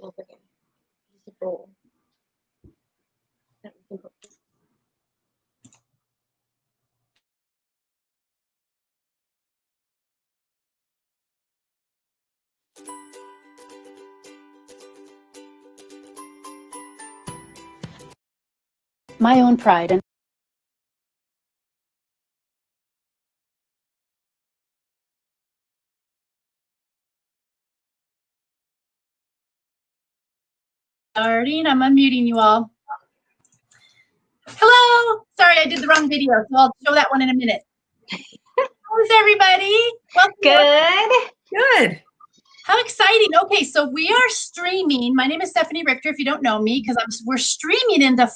over here. Use a bowl. That we can put. My own pride. And starting. I'm unmuting you all. Hello. Sorry, I did the wrong video, so I'll show that one in a minute. How's everybody? Welcome. Good. Good. How exciting. Okay, so we are streaming. My name is Stephanie Richter, if you don't know me, because we're streaming into 5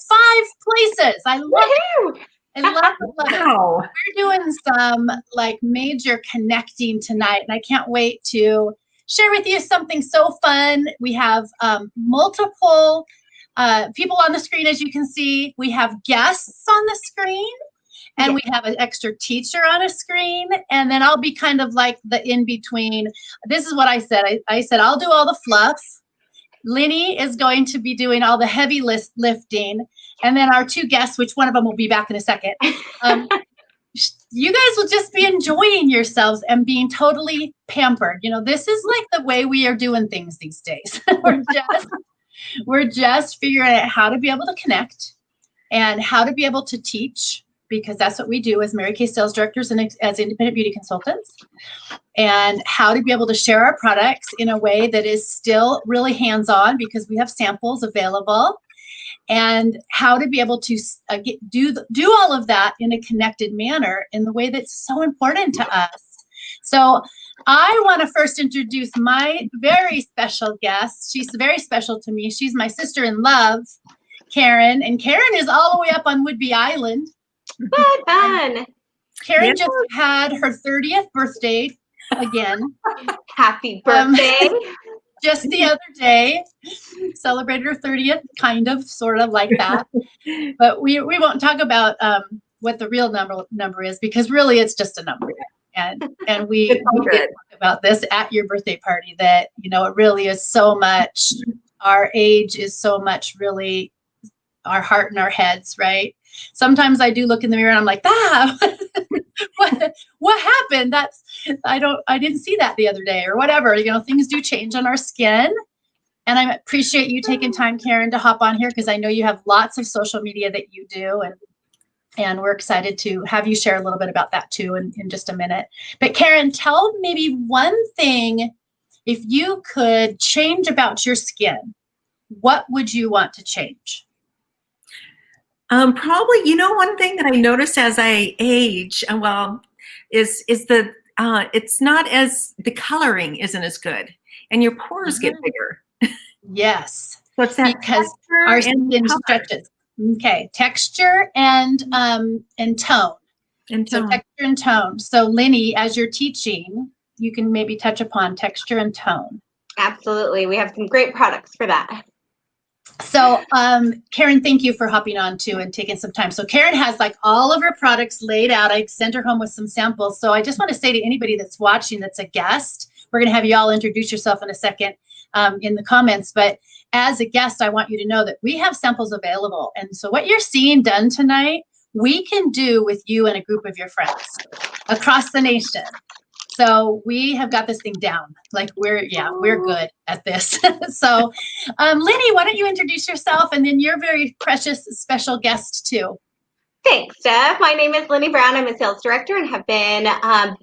places. I love it. I love it. Wow. We're doing some like major connecting tonight, and I can't wait to share with you something so fun. We have multiple people on the screen, as you can see. We have guests on the screen, and we have an extra teacher on a screen, and then I'll be kind of like the in-between. This is what I said. I said, I'll do all the fluff. Linny is going to be doing all the heavy lifting, and then our 2 guests, which one of them will be back in a second. You guys will just be enjoying yourselves and being totally pampered. You know, this is like the way we are doing things these days. we're just figuring out how to be able to connect and how to be able to teach, because that's what we do as Mary Kay sales directors and as independent beauty consultants, and how to be able to share our products in a way that is still really hands-on, because we have samples available, and how to be able to do all of that in a connected manner in the way that's so important to us. So I want to first introduce my very special guest. She's very special to me. She's my sister in love, Karen, and Karen is all the way up on Woodby Island. Fun. Karen just had her 30th birthday again. Happy birthday. Just the other day, celebrated her 30th, kind of, sort of like that. But we won't talk about what the real number is, because really it's just a number. And we did talk about this at your birthday party, that, you know, it really is so much, our age is so much really our heart and our heads, right? Sometimes I do look in the mirror and I'm like, what happened? I didn't see that the other day, or whatever. You know, things do change on our skin. And I appreciate you taking time, Karen, to hop on here, because I know you have lots of social media that you do, and we're excited to have you share a little bit about that too in just a minute. But Karen, tell maybe one thing, if you could change about your skin, what would you want to change? Probably, you know, one thing that I notice as I age, is the it's not as, the coloring isn't as good, and your pores get bigger. Yes. What's that? Because our skin stretches. Okay, texture and tone. And tone. So texture and tone. So Linny, as you're teaching, you can maybe touch upon texture and tone. Absolutely. We have some great products for that. So Karen, thank you for hopping on too and taking some time. So Karen has like all of her products laid out. I sent her home with some samples. So I just want to say to anybody that's watching that's a guest, we're going to have you all introduce yourself in a second in the comments. But as a guest, I want you to know that we have samples available. And so what you're seeing done tonight, we can do with you and a group of your friends across the nation. So we have got this thing down. Like we're good at this. So Linny, why don't you introduce yourself, and then your very precious special guest too. Thanks, Steph. My name is Linny Brown. I'm a sales director and have been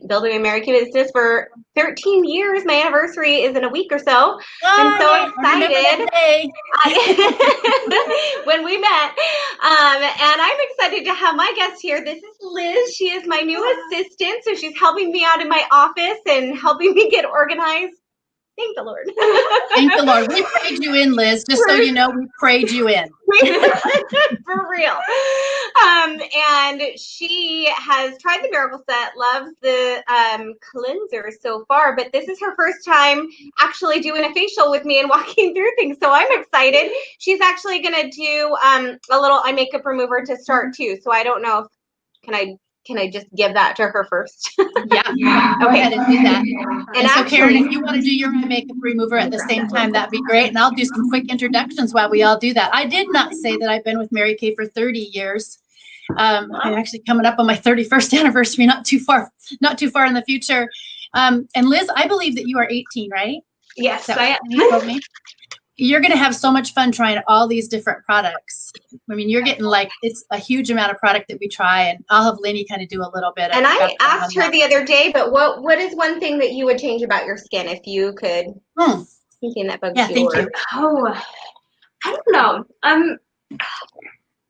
building a Mary Kay business for 13 years. My anniversary is in a week or so. I'm so excited when we met. And I'm excited to have my guest here. This is Liz. She is my new assistant. So she's helping me out in my office and helping me get organized. Thank the Lord. Thank the Lord. We prayed you in, Liz. Just so you know, we prayed you in. For real. And she has tried the Miracle Set, loves the cleanser so far, but this is her first time actually doing a facial with me and walking through things. So I'm excited. She's actually going to do a little eye makeup remover to start too. So I don't know if, can I can I just give that to her first? Yeah, go ahead and do that. And so actually, Karen, if you want to do your eye makeup remover at the same time, that'd be great. And I'll do some quick introductions while we all do that. I did not say that I've been with Mary Kay for 30 years. I'm actually coming up on my 31st anniversary, not too far in the future. And Liz, I believe that you are 18, right? Yes, That I am. you told me? You're going to have so much fun trying all these different products. I mean, you're getting like, it's a huge amount of product that we try, and I'll have Lenny kind of do a little bit of. And I asked her the other day, but what is one thing that you would change about your skin if you could? Thinking that bugs Yeah, thank you. Oh, I don't know.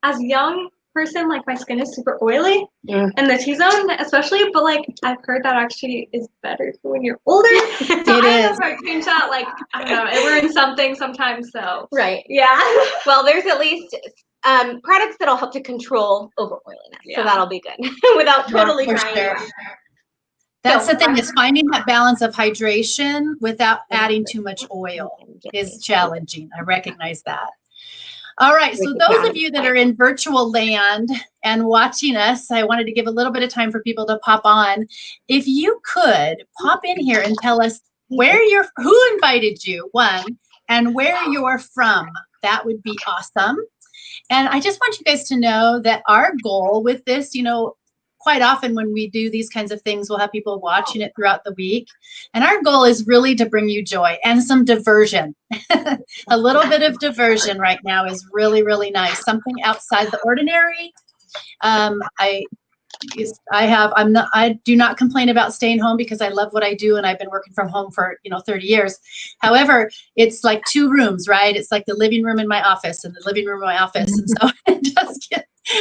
As a young person, like my skin is super oily, and the T-zone especially, but like I've heard that actually is better for when you're older. So I don't know if I change that. Like, I don't know, it ruins something sometimes. So right, yeah. Well, there's at least products that'll help to control over oiliness, so that'll be good without totally drying you out. That's the thing, is finding that balance of hydration without adding too much oil is challenging. I recognize that. All right, so those of you that are in virtual land and watching us, I wanted to give a little bit of time for people to pop on. If you could pop in here and tell us who invited you, one, and where you're from, that would be awesome. And I just want you guys to know that our goal with this, you know, quite often when we do these kinds of things, we'll have people watching it throughout the week. And our goal is really to bring you joy and some diversion. A little bit of diversion right now is really, really nice. Something outside the ordinary. I do not complain about staying home because I love what I do, and I've been working from home for 30 years. However, it's like two rooms, right? It's like the living room in my office and the living room in my office, and so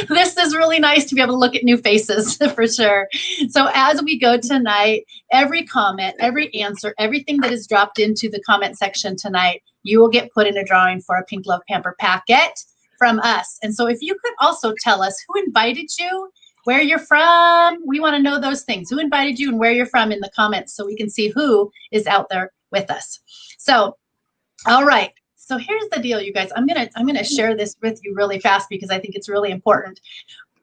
this is really nice to be able to look at new faces for sure. So as we go tonight, every comment, every answer, everything that is dropped into the comment section tonight, you will get put in a drawing for a Pink Love Pamper packet from us. And so if you could also tell us who invited you, where you're from, we want to know those things. Who invited you and where you're from in the comments so we can see who is out there with us. So, all right. So here's the deal, you guys. I'm gonna share this with you really fast because I think it's really important.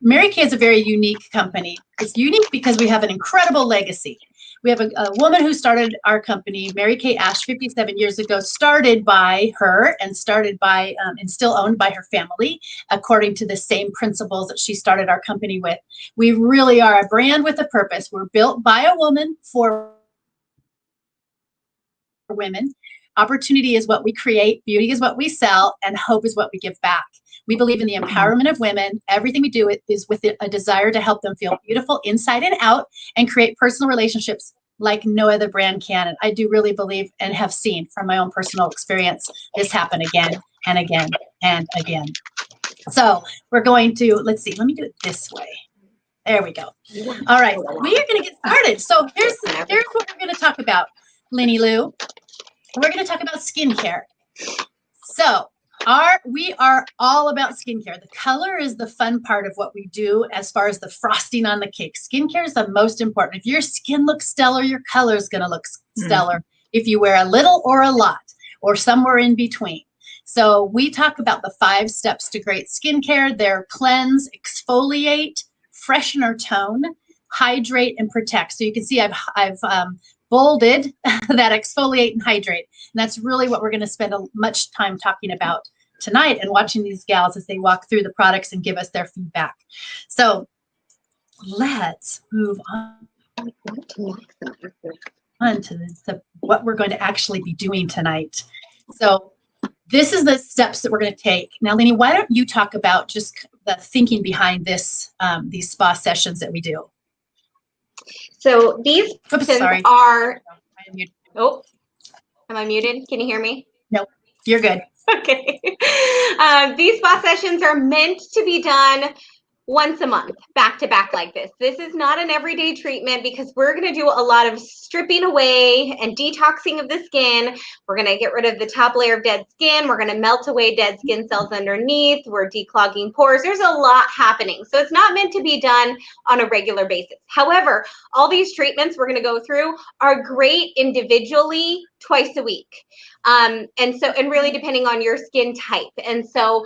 Mary Kay is a very unique company. It's unique because we have an incredible legacy. We have a woman who started our company, Mary Kay Ash, 57 years ago, started by her and started by and still owned by her family, according to the same principles that she started our company with. We really are a brand with a purpose. We're built by a woman for women. Opportunity is what we create, beauty is what we sell, and hope is what we give back. We believe in the empowerment of women. Everything we do is with a desire to help them feel beautiful inside and out and create personal relationships like no other brand can. And I do really believe and have seen from my own personal experience this happen again and again and again. So we're going to, let's see, let me do it this way. There we go. All right, we are going to get started. So here's what we're going to talk about, Lenny Lou. We're going to talk about skincare. So we are all about skincare. The color is the fun part of what we do as far as the frosting on the cake. Skincare is the most important. If your skin looks stellar, your color is going to look stellar. If you wear a little or a lot or somewhere in between. So we talk about the 5 steps to great skincare. They're cleanse, exfoliate, freshen or tone, hydrate, and protect. So you can see I've bolded that exfoliate and hydrate. And that's really what we're going to spend much time talking about tonight and watching these gals as they walk through the products and give us their feedback. So let's move on to what we're going to actually be doing tonight. So this is the steps that we're going to take. Now, Lenny, why don't you talk about just the thinking behind these spa sessions that we do? So these are. Oh, am I muted? Can you hear me? Nope, you're good. Okay. These spa sessions are meant to be done once a month, back to back like this. This is not an everyday treatment because we're going to do a lot of stripping away and detoxing of the skin. We're going to get rid of the top layer of dead skin. We're going to melt away dead skin cells underneath. We're declogging pores. There's a lot happening. So it's not meant to be done on a regular basis. However, all these treatments we're going to go through are great individually twice a week. And really depending on your skin type. And so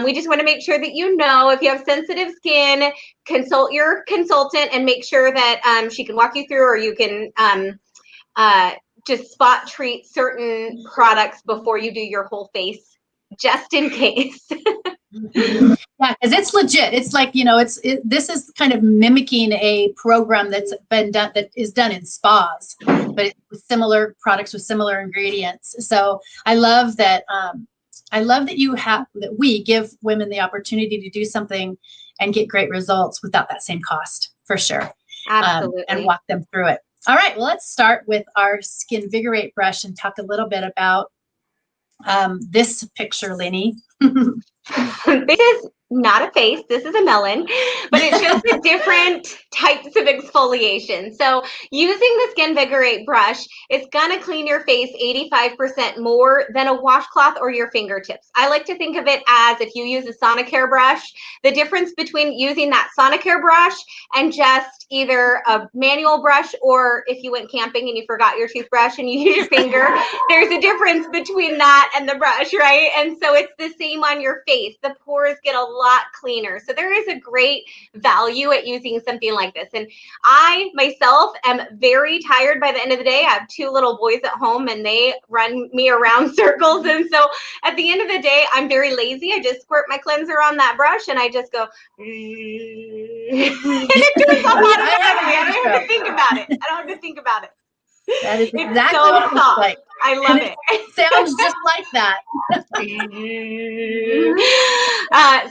we just want to make sure that you know, if you have sensitive skin, consult your consultant and make sure that she can walk you through, or you can just spot treat certain products before you do your whole face, just in case. Yeah, because it's legit. It's like, you know, this is kind of mimicking a program that's been done, that is done in spas, but with similar products with similar ingredients. So I love that. That we give women the opportunity to do something and get great results without that same cost, for sure. Absolutely. And walk them through it. All right, well, let's start with our Invigorate brush and talk a little bit about this picture, Lenny. This is not a face, this is a melon, but it shows the different types of exfoliation. So using the Invigorate brush, it's gonna clean your face 85% more than a washcloth or your fingertips. I like to think of it as, if you use a Sonicare brush, the difference between using that Sonicare brush and just either a manual brush, or if you went camping and you forgot your toothbrush and you use your finger, there's a difference between that and the brush, right? And so it's the same on your face. The pores get a lot cleaner. So there is a great value at using something like this. And I myself am very tired by the end of the day. I have 2 little boys at home and they run me around circles. And so at the end of the day, I'm very lazy. I just squirt my cleanser on that brush and I just go, and it does all automatically. I don't have to think about it. I don't have to think about it. That is exactly it's so what it looks like. I love it. It sounds just like that.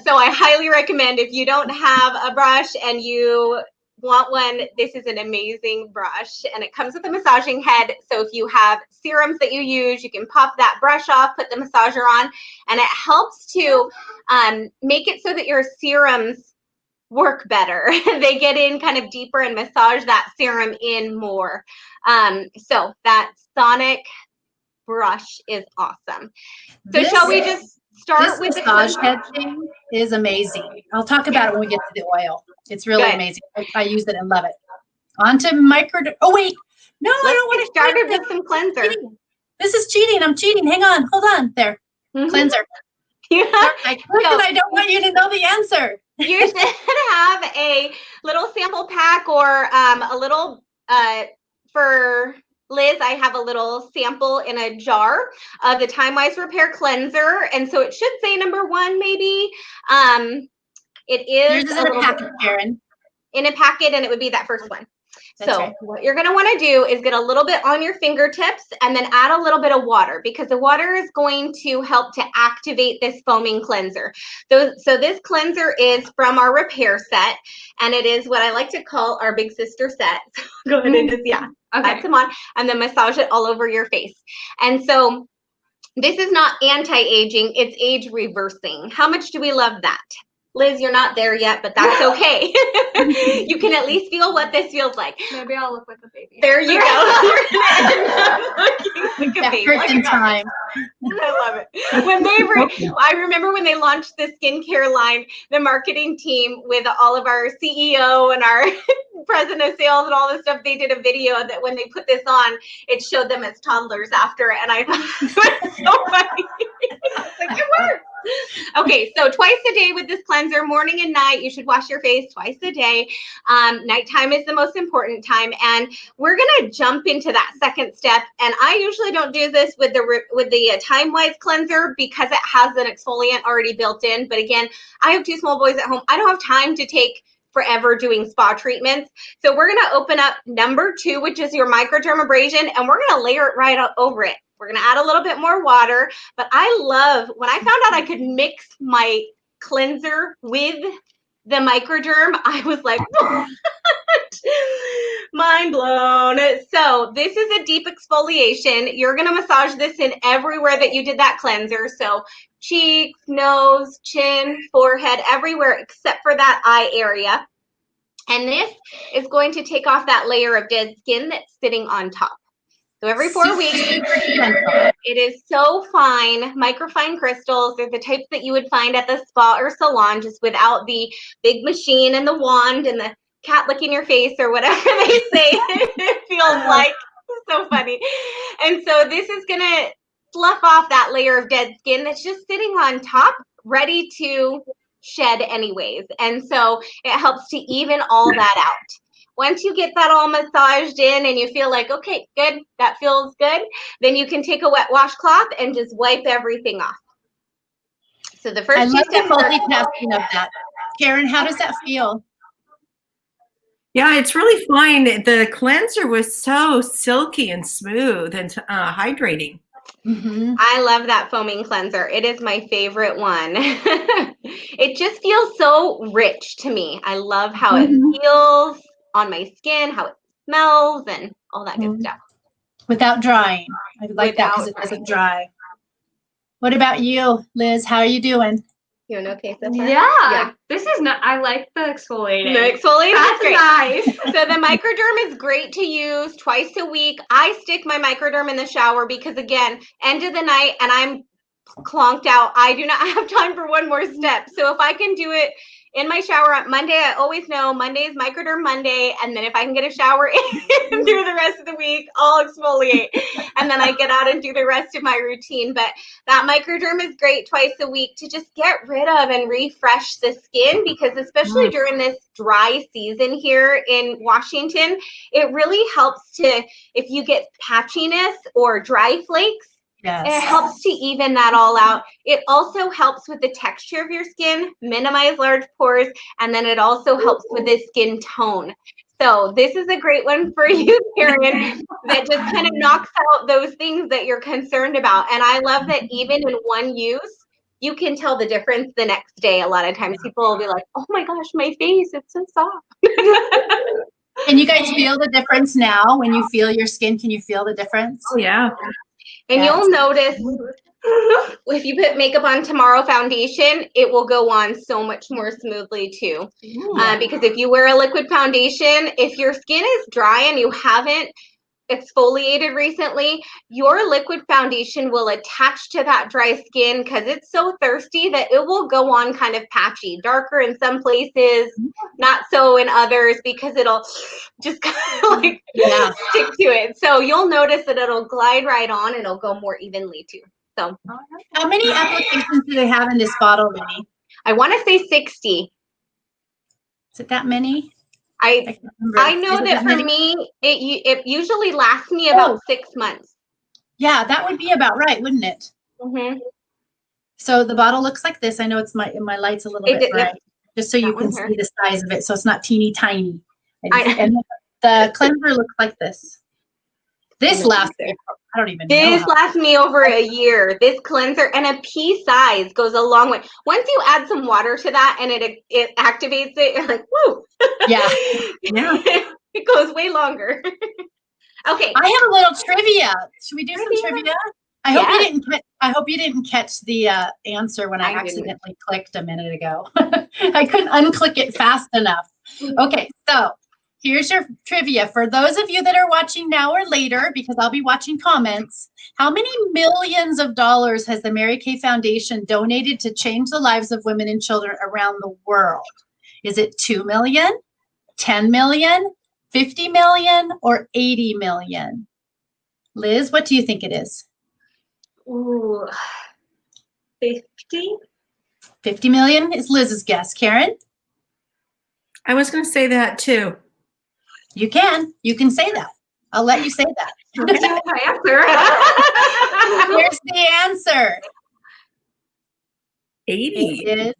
So I highly recommend, if you don't have a brush and you want one, this is an amazing brush, and it comes with a massaging head. So if you have serums that you use, you can pop that brush off, put the massager on, and it helps to make it so that your serums work better. They get in kind of deeper and massage that serum in more. So that Sonic brush is awesome. So shall we just start with the massage head thing? Is amazing. I'll talk about it when we get to the oil. It's really amazing. I use it and love it. On to Microderm. Oh wait, no, I don't want to start it with some cleanser. This is cheating. I'm cheating. Hang on. Hold on. There. Cleanser. Yeah. I don't want you to know the answer. You should have a little sample pack, or a little, for Liz, I have a little sample in a jar of the Timewise Repair Cleanser. And so it should say #1, maybe. It is in a packet, Karen. In a packet, and it would be that first one. That's so right. What you're going to want to do is get a little bit on your fingertips and then add a little bit of water, because the water is going to help to activate this foaming cleanser. So this cleanser is from our repair set, and it is what I like to call our big sister set. So go ahead and just, add some on and then massage it all over your face. And so this is not anti-aging, it's age reversing. How much do we love that? Liz, you're not there yet, but that's okay. You can at least feel what this feels like. Maybe I'll look like a baby. There you go. You're gonna end up looking like a baby. Like time. I love it. When I remember when they launched the skincare line, the marketing team with all of our CEO and our president of sales and all this stuff, they did a video that when they put this on, it showed them as toddlers after, and I thought it was so funny. I was like, it works. Okay, so twice a day with this cleanser, morning and night. You should wash your face twice a day. Nighttime is the most important time, and we're gonna jump into that second step. And I usually don't do this with the Timewise cleanser because it has an exfoliant already built in. But again, I have 2 small boys at home. I don't have time to take forever doing spa treatments. So we're gonna open up #2, which is your microderm abrasion, and we're gonna layer it right up over it. We're going to add a little bit more water, but I love, when I found out I could mix my cleanser with the microderm, I was like, what? Mind blown. So this is a deep exfoliation. You're going to massage this in everywhere that you did that cleanser. So cheeks, nose, chin, forehead, everywhere except for that eye area. And this is going to take off that layer of dead skin that's sitting on top. So every 4 weeks, it is so fine, microfine crystals. They're the types that you would find at the spa or salon, just without the big machine and the wand and the cat licking your face or whatever they say it feels like. So funny. And so this is going to slough off that layer of dead skin that's just sitting on top, ready to shed anyways. And so it helps to even all that out. Once you get that all massaged in and you feel like, okay, good, that feels good, then you can take a wet washcloth and just wipe everything off. So the first I two love the steps are multitasking of that. Karen, how does that feel? Yeah, it's really fine. The cleanser was so silky and smooth and hydrating. Mm-hmm. I love that foaming cleanser. It is my favorite one. It just feels so rich to me. I love how it feels on my skin, how it smells, and all that good stuff. Without drying. I like that because it Without doesn't dry. What about you, Liz? How are you doing? You doing okay so far? Yeah. This is not. I like the exfoliating. The exfoliating is That's great. nice. So the Microderm is great to use twice a week. I stick my Microderm in the shower because, again, end of the night and I'm clonked out. I do not have time for one more step. So if I can do it in my shower on Monday, I always know Monday is Microderm Monday. And then if I can get a shower in through the rest of the week, I'll exfoliate. And then I get out and do the rest of my routine. But that Microderm is great twice a week to just get rid of and refresh the skin, because especially during this dry season here in Washington, it really helps to, if you get patchiness or dry flakes, it helps to even that all out. It also helps with the texture of your skin, minimize large pores, and then it also helps with the skin tone. So this is a great one for you, Karen, that just kind of knocks out those things that you're concerned about. And I love that even in one use, you can tell the difference the next day. A lot of times people will be like, oh my gosh, my face, it's so soft. Can you guys feel the difference now? When you feel your skin, can you feel the difference? Oh, yeah. And you'll notice if you put makeup on tomorrow foundation, it will go on so much more smoothly too. Because if you wear a liquid foundation, if your skin is dry and you haven't exfoliated recently, your liquid foundation will attach to that dry skin because it's so thirsty that it will go on kind of patchy, darker in some places, not so in others, because it'll just kind of like stick to it. So you'll notice that it'll glide right on and it'll go more evenly too. So how many applications do they have in this bottle, Minnie? I want to say 60. Is it that many? I know that for me, it usually lasts me about 6 months. Yeah, that would be about right, wouldn't it? Mm-hmm. So the bottle looks like this. I know it's my light's a little bit bright, just so you can see the size of it. So it's not teeny tiny. And the cleanser looks like this. This lasts, I don't even know. This lasts me over a year. This cleanser and a pea size goes a long way. Once you add some water to that and it activates it, you're like, woo. Yeah. It goes way longer. Okay. I have a little trivia. Should we do some trivia? I hope you didn't catch the answer when I accidentally clicked a minute ago. I couldn't unclick it fast enough. Okay, so here's your trivia. For those of you that are watching now or later, because I'll be watching comments, how many millions of dollars has the Mary Kay Foundation donated to change the lives of women and children around the world? Is it 2 million, 10 million, 50 million, or 80 million? Liz, what do you think it is? Ooh, 50? 50 million is Liz's guess. Karen? I was going to say that too. You can say that. I'll let you say that. My answer. Here's the answer. 80. It is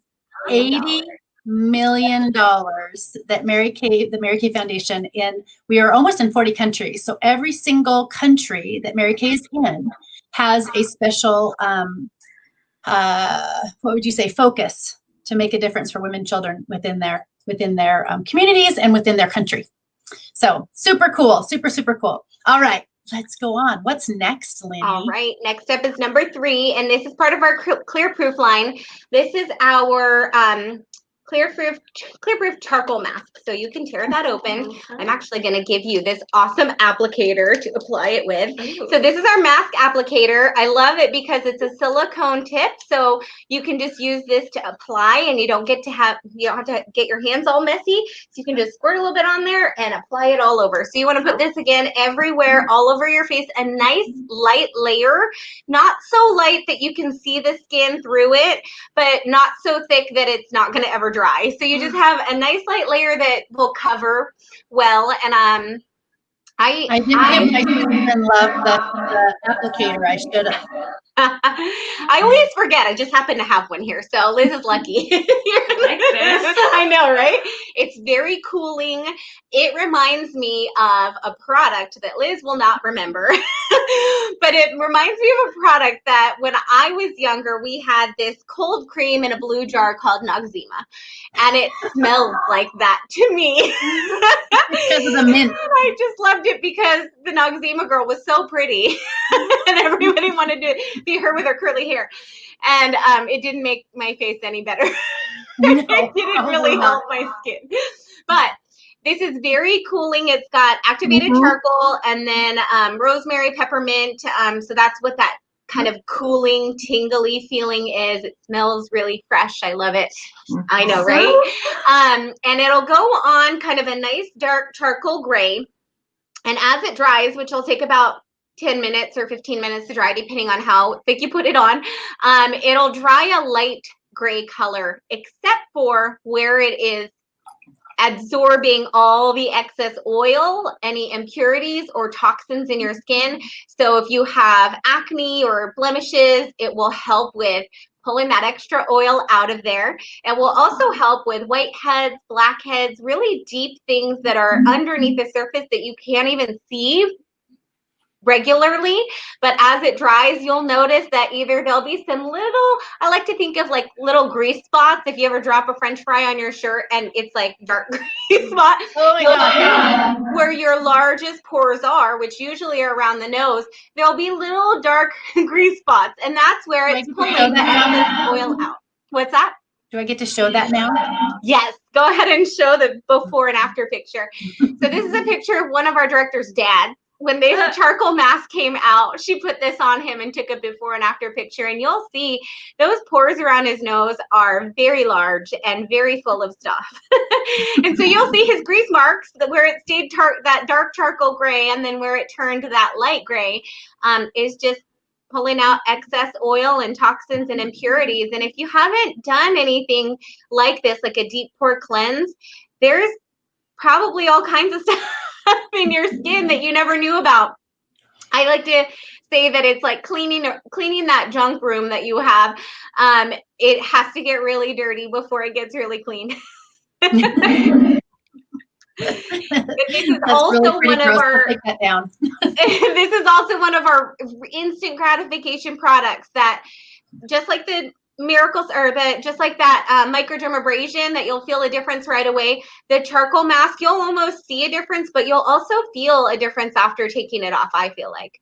$80 million that the Mary Kay Foundation, we are almost in 40 countries. So every single country that Mary Kay is in has a special, what would you say, focus to make a difference for women and children within their communities and within their country. So super cool, super cool. All right, let's go on. What's next, Linny? All right, next up is number 3, and this is part of our clear proof line. This is our clear-proof charcoal mask. So you can tear that open. I'm actually going to give you this awesome applicator to apply it with. So this is our mask applicator. I love it because it's a silicone tip, so you can just use this to apply, and you don't have to get your hands all messy. So you can just squirt a little bit on there and apply it all over. So you want to put this again everywhere, all over your face. A nice light layer, not so light that you can see the skin through it, but not so thick that it's not going to ever dry. So you just have a nice light layer that will cover well. And I didn't even love the applicator. I should have. I always forget. I just happen to have one here. So Liz is lucky. Like this. I know, right? It's very cooling. It reminds me of a product that Liz will not remember, but it reminds me of a product that when I was younger, we had this cold cream in a blue jar called Noxzema, and it smelled like that to me. Because of the mint. I just loved it because the Noxzema girl was so pretty and everybody wanted to be her with her curly hair. And it didn't make my face any better. It didn't really help my skin. But this is very cooling. It's got activated charcoal and then rosemary, peppermint. So that's what that kind of cooling, tingly feeling is. It smells really fresh. I love it. I know, right? And it'll go on kind of a nice dark charcoal gray. And as it dries, which will take about 10 minutes or 15 minutes to dry, depending on how thick you put it on, it'll dry a light gray color, except for where it is absorbing all the excess oil, any impurities or toxins in your skin. So if you have acne or blemishes, it will help with pulling that extra oil out of there. It will also help with whiteheads, blackheads, really deep things that are underneath the surface that you can't even see regularly. But as it dries, you'll notice that either there'll be some little, I like to think of like little grease spots. If you ever drop a French fry on your shirt and it's like dark grease spot, Oh my God. where your largest pores are, which usually are around the nose, there'll be little dark grease spots, and that's where it's pulling the oil out. What's that? Do I get to show that now? Yes, go ahead and show the before and after picture. So this is a picture of one of our director's dad. When the charcoal mask came out, she put this on him and took a before and after picture. And you'll see those pores around his nose are very large and very full of stuff. And so you'll see his grease marks where it stayed that dark charcoal gray, and then where it turned to that light gray is just pulling out excess oil and toxins and impurities. And if you haven't done anything like this, like a deep pore cleanse, there's probably all kinds of stuff in your skin that you never knew about. I like to say that it's like cleaning that junk room that you have. It has to get really dirty before it gets really clean. This is also one of our this is also one of our instant gratification products that, just like the miracles, or just like that microderm abrasion, that you'll feel a difference right away. The charcoal mask, you'll almost see a difference, but you'll also feel a difference after taking it off, I feel like.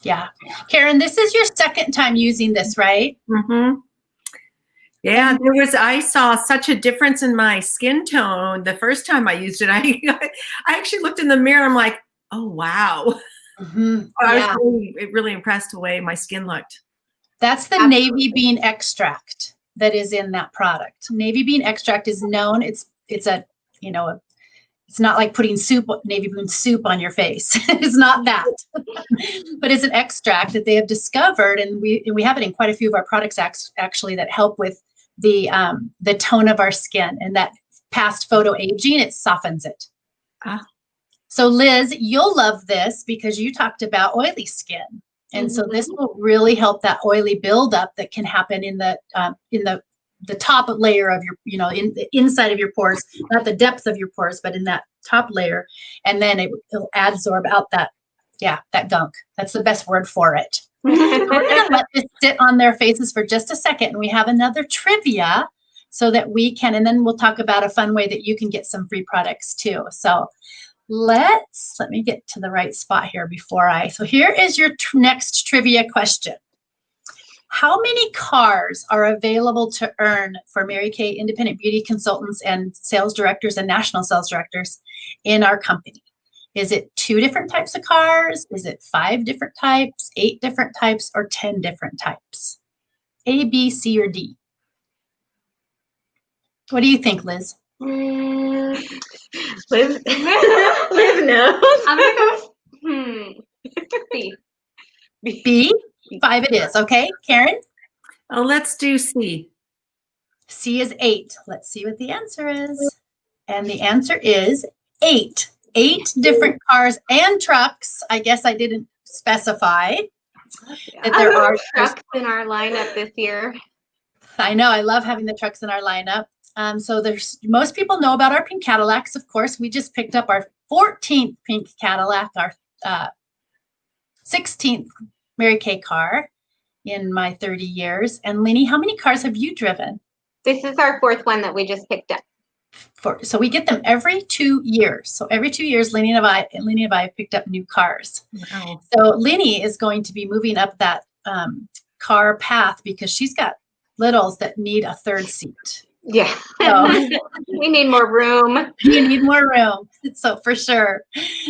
Yeah. Karen, this is your second time using this, right? Yeah, I saw such a difference in my skin tone the first time I used it. I actually looked in the mirror and I'm like, oh, wow. I was really impressed the way my skin looked. That's the navy bean extract that is in that product. Navy bean extract is known. It's a, you know, it's not like putting navy bean soup on your face. It's not that, but it's an extract that they have discovered, and we have it in quite a few of our products actually that help with the tone of our skin, and that past photo aging, it softens it. So Liz, you'll love this because you talked about oily skin. And so this will really help that oily buildup that can happen in the top layer of your, you know, in the inside of your pores, not the depth of your pores, but in that top layer. And then it'll absorb out that gunk. That's the best word for it. We're going to let this sit on their faces for just a second. And we have another trivia so that we can, and then we'll talk about a fun way that you can get some free products too. So let me get to the right spot here so here is your next trivia question. How many cars are available to earn for Mary Kay independent beauty consultants and sales directors and national sales directors in our company? Is it 2 different types of cars? Is it 5 different types, 8 different types, or 10 different types? A, B, C, or D? What do you think, Liz? Liz, Liz knows. I'm gonna go. B. B, 5 it is. Okay, Karen? Oh, let's do C. C is 8. Let's see what the answer is. And the answer is 8. 8 different cars and trucks. I guess I didn't specify that there are trucks in our lineup this year. I know. I love having the trucks in our lineup. So most people know about our pink Cadillacs. Of course, we just picked up our 14th pink Cadillac, our 16th Mary Kay car in my 30 years. And Lenny, how many cars have you driven? This is our 4th one that we just picked up. So we get them every 2 years. So every 2 years, Lenny and I have picked up new cars. Wow. So Lenny is going to be moving up that car path because she's got littles that need a 3rd seat. Yeah. So we need more room. you need more room. So for sure.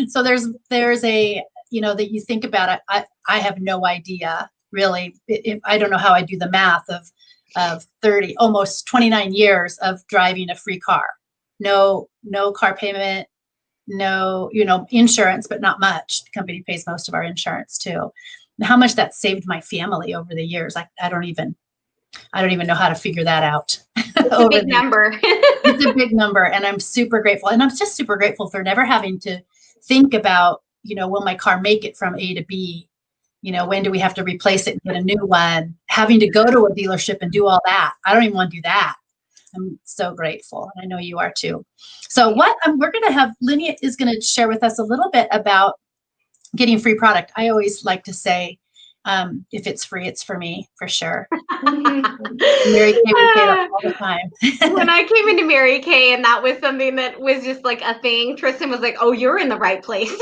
So there's a, that you think about it. I have no idea really. I don't know how I do the math of 30, almost 29 years of driving a free car. No car payment, no, insurance, but not much. The company pays most of our insurance too. And how much that saved my family over the years. I don't even know how to figure that out. It's a big number. It's a big number. And I'm super grateful. And I'm just super grateful for never having to think about, will my car make it from A to B? When do we have to replace it and get a new one? Having to go to a dealership and do all that. I don't even want to do that. I'm so grateful. And I know you are too. So we're going to have, Lenny is going to share with us a little bit about getting free product. I always like to say, if it's free, it's for me, for sure. Mary Kay would say that all the time. When I came into Mary Kay and that was something that was just like a thing, Tristan was like, "Oh, you're in the right place."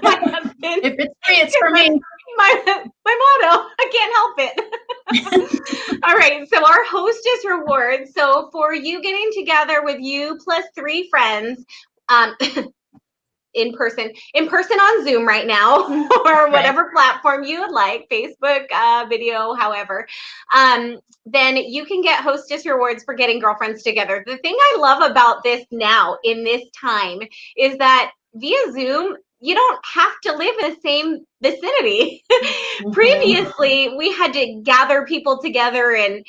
My husband, if it's free, it's for me. My motto. I can't help it. All right. So our Hostess Rewards. So for you getting together with you plus 3 friends, in person on Zoom right now, or whatever platform you would like, Facebook, video, however, then you can get Hostess Rewards for getting girlfriends together. The thing I love about this now in this time is that via Zoom, you don't have to live in the same vicinity. Mm-hmm. Previously, we had to gather people together and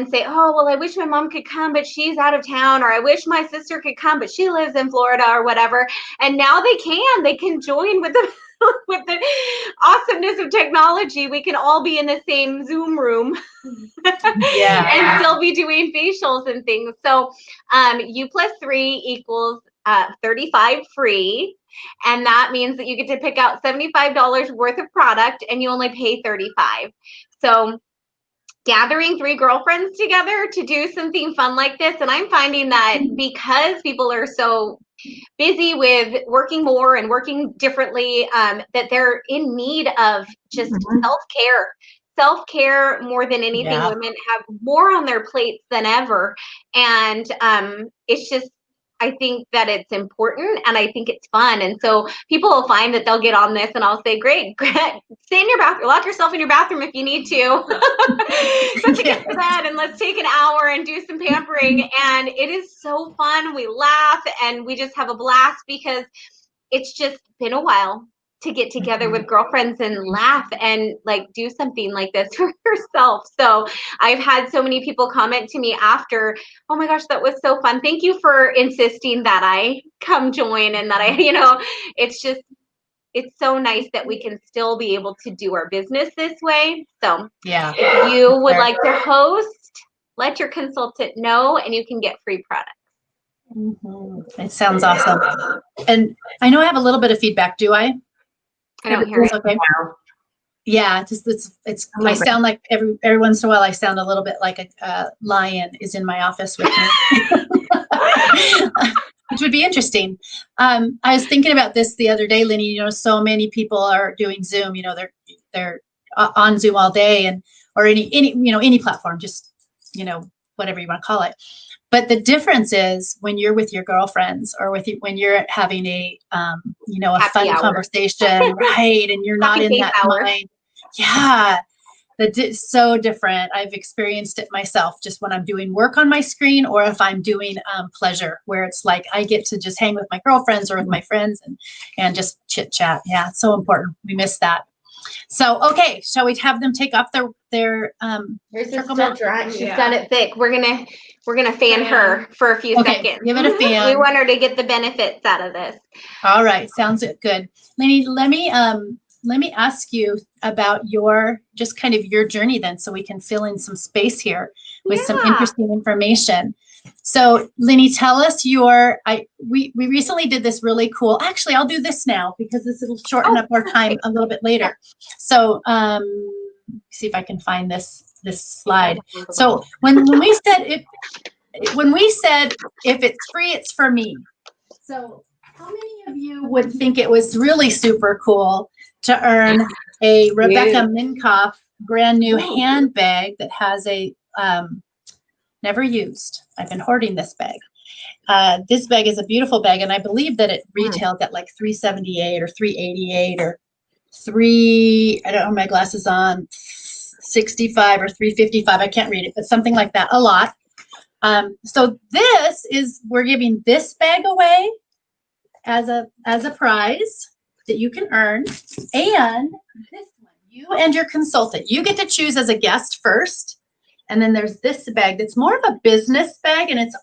say, "Oh, well, I wish my mom could come, but she's out of town," or "I wish my sister could come, but she lives in Florida," or whatever. And now they can join with the with the awesomeness of technology. We can all be in the same Zoom room, and still be doing facials and things. So, U plus 3 equals 35 free. And that means that you get to pick out $75 worth of product and you only pay $35. So gathering 3 girlfriends together to do something fun like this. And I'm finding that because people are so busy with working more and working differently, that they're in need of just self-care more than anything. Yeah. Women have more on their plates than ever. And it's just, I think that it's important and I think it's fun. And so people will find that they'll get on this and I'll say, great, stay in your bathroom, lock yourself in your bathroom if you need to. Let's get to bed and let's take an hour and do some pampering. And it is so fun. We laugh and we just have a blast because it's just been a while to get together with girlfriends and laugh and like do something like this for yourself. So I've had so many people comment to me after, "Oh my gosh, that was so fun. Thank you for insisting that I come join," and that it's so nice that we can still be able to do our business this way. So if you would like to host, let your consultant know and you can get free products. Mm-hmm. It sounds awesome. And I know I have a little bit of feedback. Do I? I don't hear it. Okay. Yeah, it's. I sound like every once in a while I sound a little bit like a lion is in my office with me, which would be interesting. I was thinking about this the other day, Lenny. So many people are doing Zoom. They're on Zoom all day, and or any platform, just, whatever you want to call it. But the difference is when you're with your girlfriends or when you're having a fun hour. conversation, right? And you're not in that mind. Yeah. It's so different. I've experienced it myself, just when I'm doing work on my screen or if I'm doing pleasure, where it's like I get to just hang with my girlfriends or with my friends and just chit chat. Yeah, it's so important. We miss that. So, okay, shall we have them take off their Hers is still dry. She's got it thick. We're gonna fan her for a few seconds. Give it a fan. We want her to get the benefits out of this. All right, sounds good. Lenny, let me ask you about your journey then, so we can fill in some space here with some interesting information. So Lenny, tell us we recently did this really cool, actually I'll do this now because this will shorten up our time a little bit later. So see if I can find this slide. So when we said if it's free, it's for me. So how many of you would think it was really super cool to earn a Rebecca Minkoff brand new handbag that has a never used? I've been hoarding this bag. This bag is a beautiful bag, and I believe that it retails at like $378 or $388 or I don't have my glasses on, $65 or $355. I can't read it, but something like that, a lot. So we're giving this bag away as a prize that you can earn. And this one, you and your consultant, you get to choose as a guest first. And then there's this bag that's more of a business bag, and it's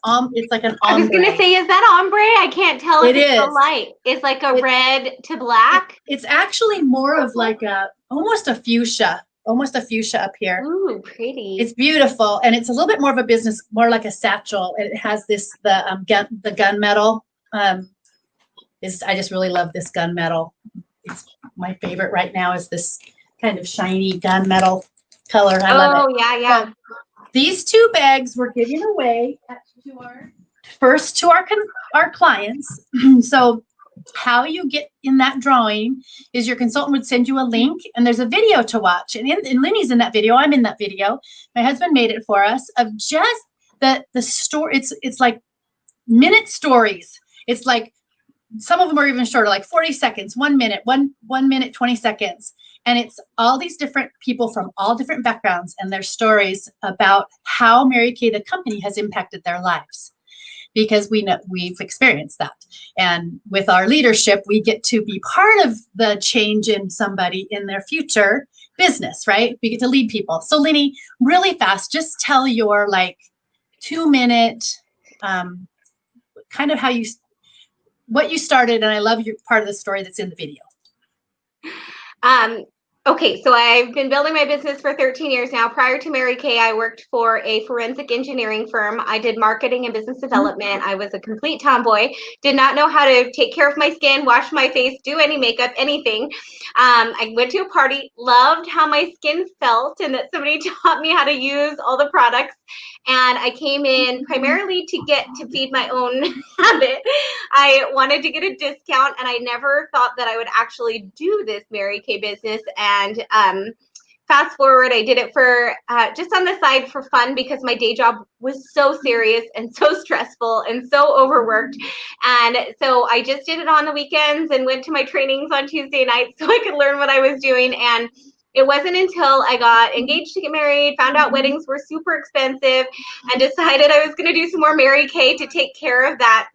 like an ombre. I was gonna say, is that ombre? I can't tell if it's the light. It's like a red to black. It's actually more of like almost a fuchsia up here. Ooh, pretty. It's beautiful, and it's a little bit more of a business, more like a satchel. And it has the gunmetal. I just really love this gunmetal. It's my favorite right now is this kind of shiny gunmetal color. I love it. Oh, yeah. So these two bags we're giving away to our clients. So how you get in that drawing is your consultant would send you a link, and there's a video to watch. And Lenny's in that video. I'm in that video. My husband made it for us of just the story. It's like minute stories. It's like some of them are even shorter, like 40 seconds, 1 minute, 1 minute, 20 seconds. And it's all these different people from all different backgrounds and their stories about how Mary Kay, the company, has impacted their lives. Because we know we've experienced that. And with our leadership, we get to be part of the change in somebody in their future business, right? We get to lead people. So Lenny, really fast, just tell your 2-minute kind of what you started. And I love your part of the story that's in the video. Okay, so I've been building my business for 13 years now. Prior to Mary Kay, I worked for a forensic engineering firm. I did marketing and business development. I was a complete tomboy, did not know how to take care of my skin, wash my face, do any makeup, anything. I went to a party, loved how my skin felt, and that somebody taught me how to use all the products. And I came in primarily to get to feed my own habit. I wanted to get a discount, and I never thought that I would actually do this Mary Kay business. And fast forward, I did it for just on the side for fun because my day job was so serious and so stressful and so overworked. And so I just did it on the weekends and went to my trainings on Tuesday nights so I could learn what I was doing. And it wasn't until I got engaged to get married, found out weddings were super expensive, and decided I was going to do some more Mary Kay to take care of that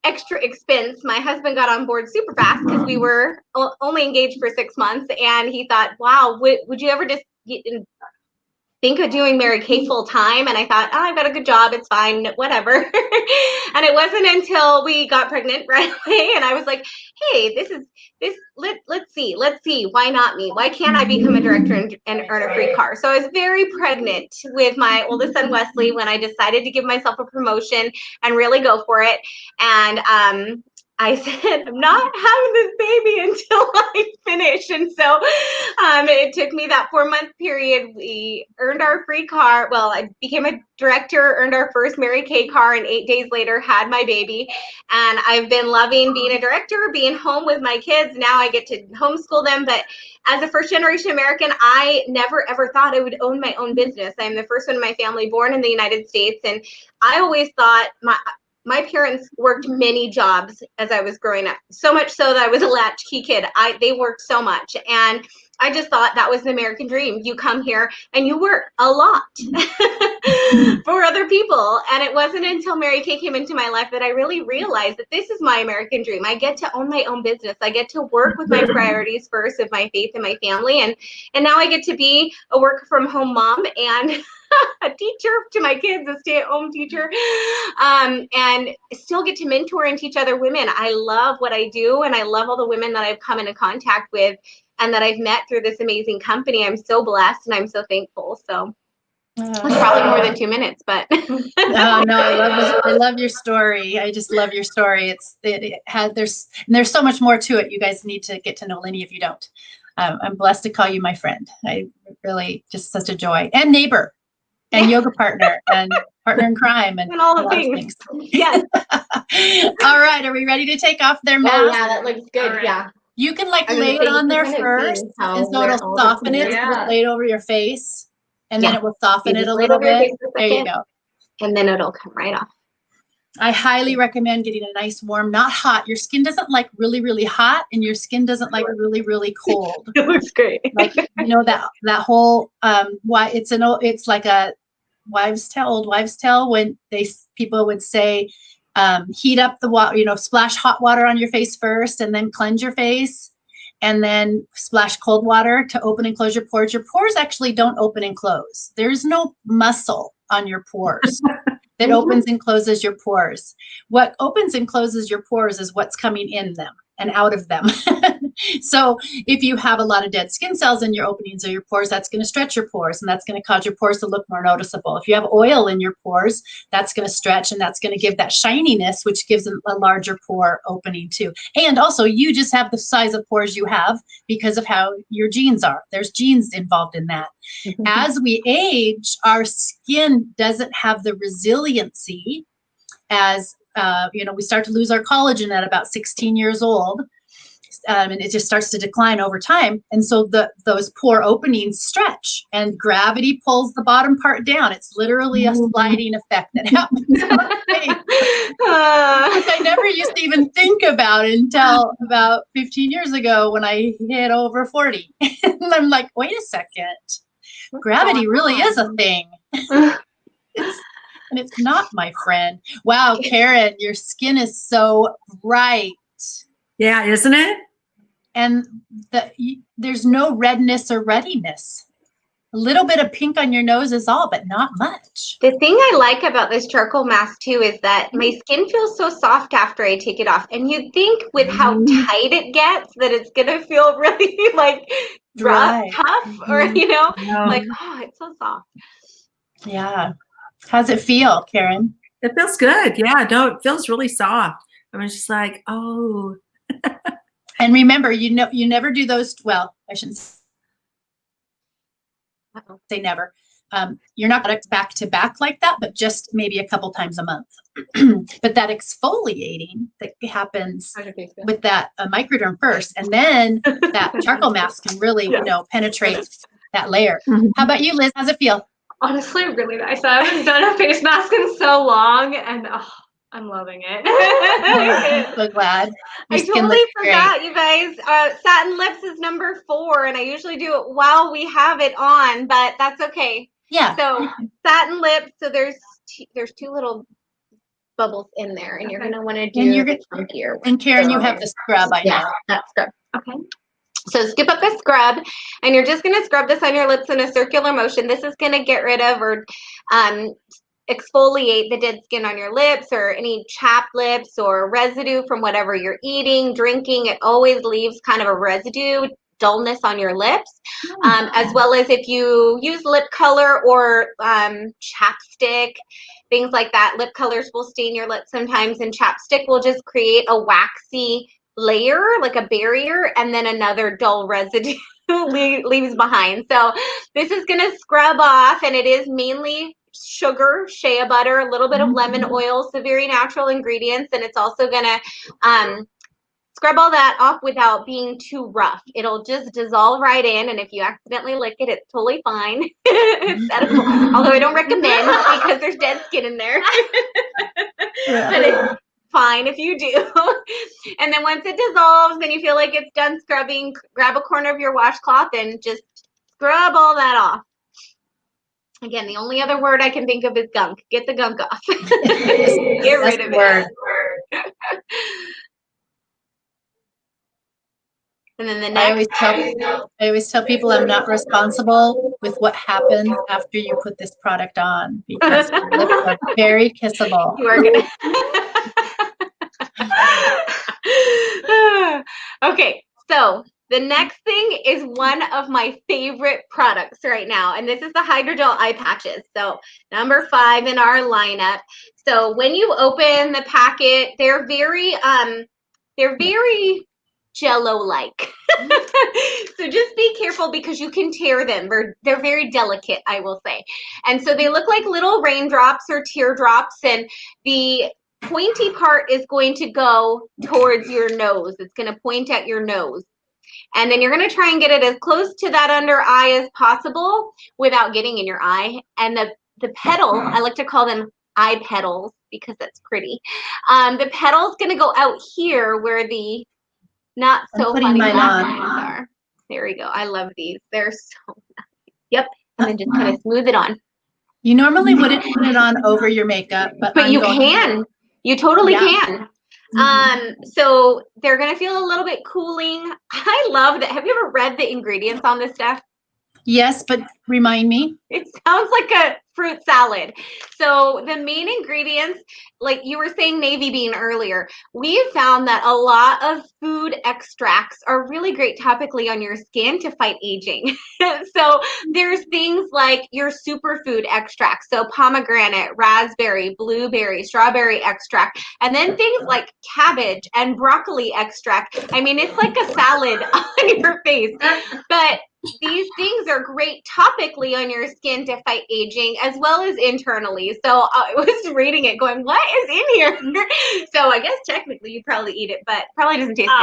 extra expense. My husband got on board super fast because we were only engaged for 6 months, and he thought, wow, would you ever just think of doing Mary Kay full time? And I thought, oh, I've got a good job, it's fine, whatever. And it wasn't until we got pregnant right away, and I was like, hey, let's see, why not me? Why can't I become a director and earn a free car? So I was very pregnant with my oldest son, Wesley, when I decided to give myself a promotion and really go for it. And I said, I'm not having this baby until I finish. And so it took me that 4-month period. We earned our free car. Well, I became a director, earned our first Mary Kay car, and 8 days later had my baby. And I've been loving being a director, being home with my kids. Now I get to homeschool them. But as a first generation American, I never ever thought I would own my own business. I'm the first one in my family born in the United States. And I always thought my parents worked many jobs as I was growing up, so much so that I was a latchkey kid. They worked so much, and I just thought that was the American dream. You come here and you work a lot for other people. And it wasn't until Mary Kay came into my life that I really realized that this is my American dream. I get to own my own business. I get to work with my priorities first of my faith and my family. And now I get to be a work from home mom and a teacher to my kids, a stay-at-home teacher, and still get to mentor and teach other women. I love what I do, and I love all the women that I've come into contact with and that I've met through this amazing company. I'm so blessed and I'm so thankful. So it's probably more than 2 minutes, but no, I love your story. I just love your story. There's so much more to it. You guys need to get to know Lenny if you don't. I'm blessed to call you my friend. I really, just such a joy, and neighbor, and yoga partner, and partner in crime, and all the things. Yes. All right, are we ready to take off their mask? Oh yeah, that looks good. Right. Yeah. You can lay it on there first, and so it'll soften it. So just lay it over your face, and then it will soften it a little bit. There you go. And then it'll come right off. I highly recommend getting a nice warm, not hot. Your skin doesn't like really, really hot, and your skin doesn't like really, really cold. It looks great. Like, you know, that whole why it's like a old wives' tale when people would say, heat up the water, splash hot water on your face first, and then cleanse your face, and then splash cold water to open and close your pores. Your pores actually don't open and close. There's no muscle on your pores that opens and closes your pores. What opens and closes your pores is what's coming in them and out of them. So if you have a lot of dead skin cells in your openings of your pores, that's going to stretch your pores, and that's going to cause your pores to look more noticeable. If you have oil in your pores, that's going to stretch, and that's going to give that shininess, which gives a larger pore opening too. And also, you just have the size of pores you have because of how your genes are. There's genes involved in that. As we age, our skin doesn't have the resiliency as we start to lose our collagen at about 16 years old, and it just starts to decline over time. And so those pore openings stretch, and gravity pulls the bottom part down. It's literally a sliding effect that happens on our face, which I never used to even think about until about 15 years ago when I hit over 40. And I'm like, wait a second, gravity really is a thing. And it's not, my friend. Wow, Karen, your skin is so bright. Yeah, isn't it? And there's no redness or ruddiness. A little bit of pink on your nose is all, but not much. The thing I like about this charcoal mask too is that my skin feels so soft after I take it off. And you'd think with how tight it gets that it's gonna feel really like rough, tough, or like, oh, it's so soft. Yeah. How's it feel, Karen? It feels good. Yeah, it feels really soft. I was just like, oh. And remember, you never do those. Well, I shouldn't say never. You're not going to back to back like that, but just maybe a couple times a month. But that exfoliating that happens with that Microderm first, and then that charcoal mask can really, penetrate that layer. How about you, Liz? How's it feel? Honestly, really nice. I haven't done a face mask in so long, and I'm loving it. I'm so glad. I totally forgot, you guys. Satin Lips is number 4, and I usually do it while we have it on, but that's okay. Yeah. So Satin Lips. So there's 2 little bubbles in there, and you're gonna want to do the chunkier one. And Karen, you have the scrub. I know. That scrub. Okay. So scoop up the scrub, and you're just going to scrub this on your lips in a circular motion. This is going to get rid of or exfoliate the dead skin on your lips or any chapped lips or residue from whatever you're eating, drinking. It always leaves kind of a residue dullness on your lips, as well as if you use lip color or chapstick, things like that. Lip colors will stain your lips sometimes, and chapstick will just create a waxy layer, like a barrier, and then another dull residue leaves behind. So this is going to scrub off, and it is mainly sugar, shea butter, a little bit of lemon oil, so very natural ingredients, and it's also going to scrub all that off without being too rough. It'll just dissolve right in, and if you accidentally lick it, it's totally fine. It's edible, although I don't recommend because there's dead skin in there. But it's fine if you do. And then once it dissolves, then you feel like it's done scrubbing, grab a corner of your washcloth and just scrub all that off. Again, the only other word I can think of is gunk. Get the gunk off. Get rid of it. And then the next. I always tell people I'm not responsible with what happens after you put this product on, because your lips are very kissable. You are gonna. Okay, so the next thing is one of my favorite products right now, and this is the Hydrogel Eye Patches. So number 5 in our lineup. So when you open the packet, they're very Jello-like. So just be careful because you can tear them. They're very delicate, I will say. And so they look like little raindrops or teardrops, and the pointy part is going to go towards your nose. It's going to point at your nose. And then you're going to try and get it as close to that under eye as possible without getting in your eye. And the petal, I like to call them eye petals because that's pretty. The petal's going to go out here where the not so funny lines are. There we go. I love these. They're so nice. Yep. And then just kind of smooth it on. You normally wouldn't put it on over your makeup, but you can. You totally can. So they're going to feel a little bit cooling. I love that. Have you ever read the ingredients on this stuff? Yes, but remind me. It sounds like a fruit salad. So the main ingredients, like you were saying navy bean earlier, we have found that a lot of food extracts are really great topically on your skin to fight aging. So there's things like your superfood extracts, so pomegranate, raspberry, blueberry, strawberry extract, and then things like cabbage and broccoli extract. I mean, it's like a salad on your face. But these things are great topically on your skin to fight aging as well as internally. So I was reading it going, what is in here? So I guess technically you probably eat it, but probably doesn't taste good.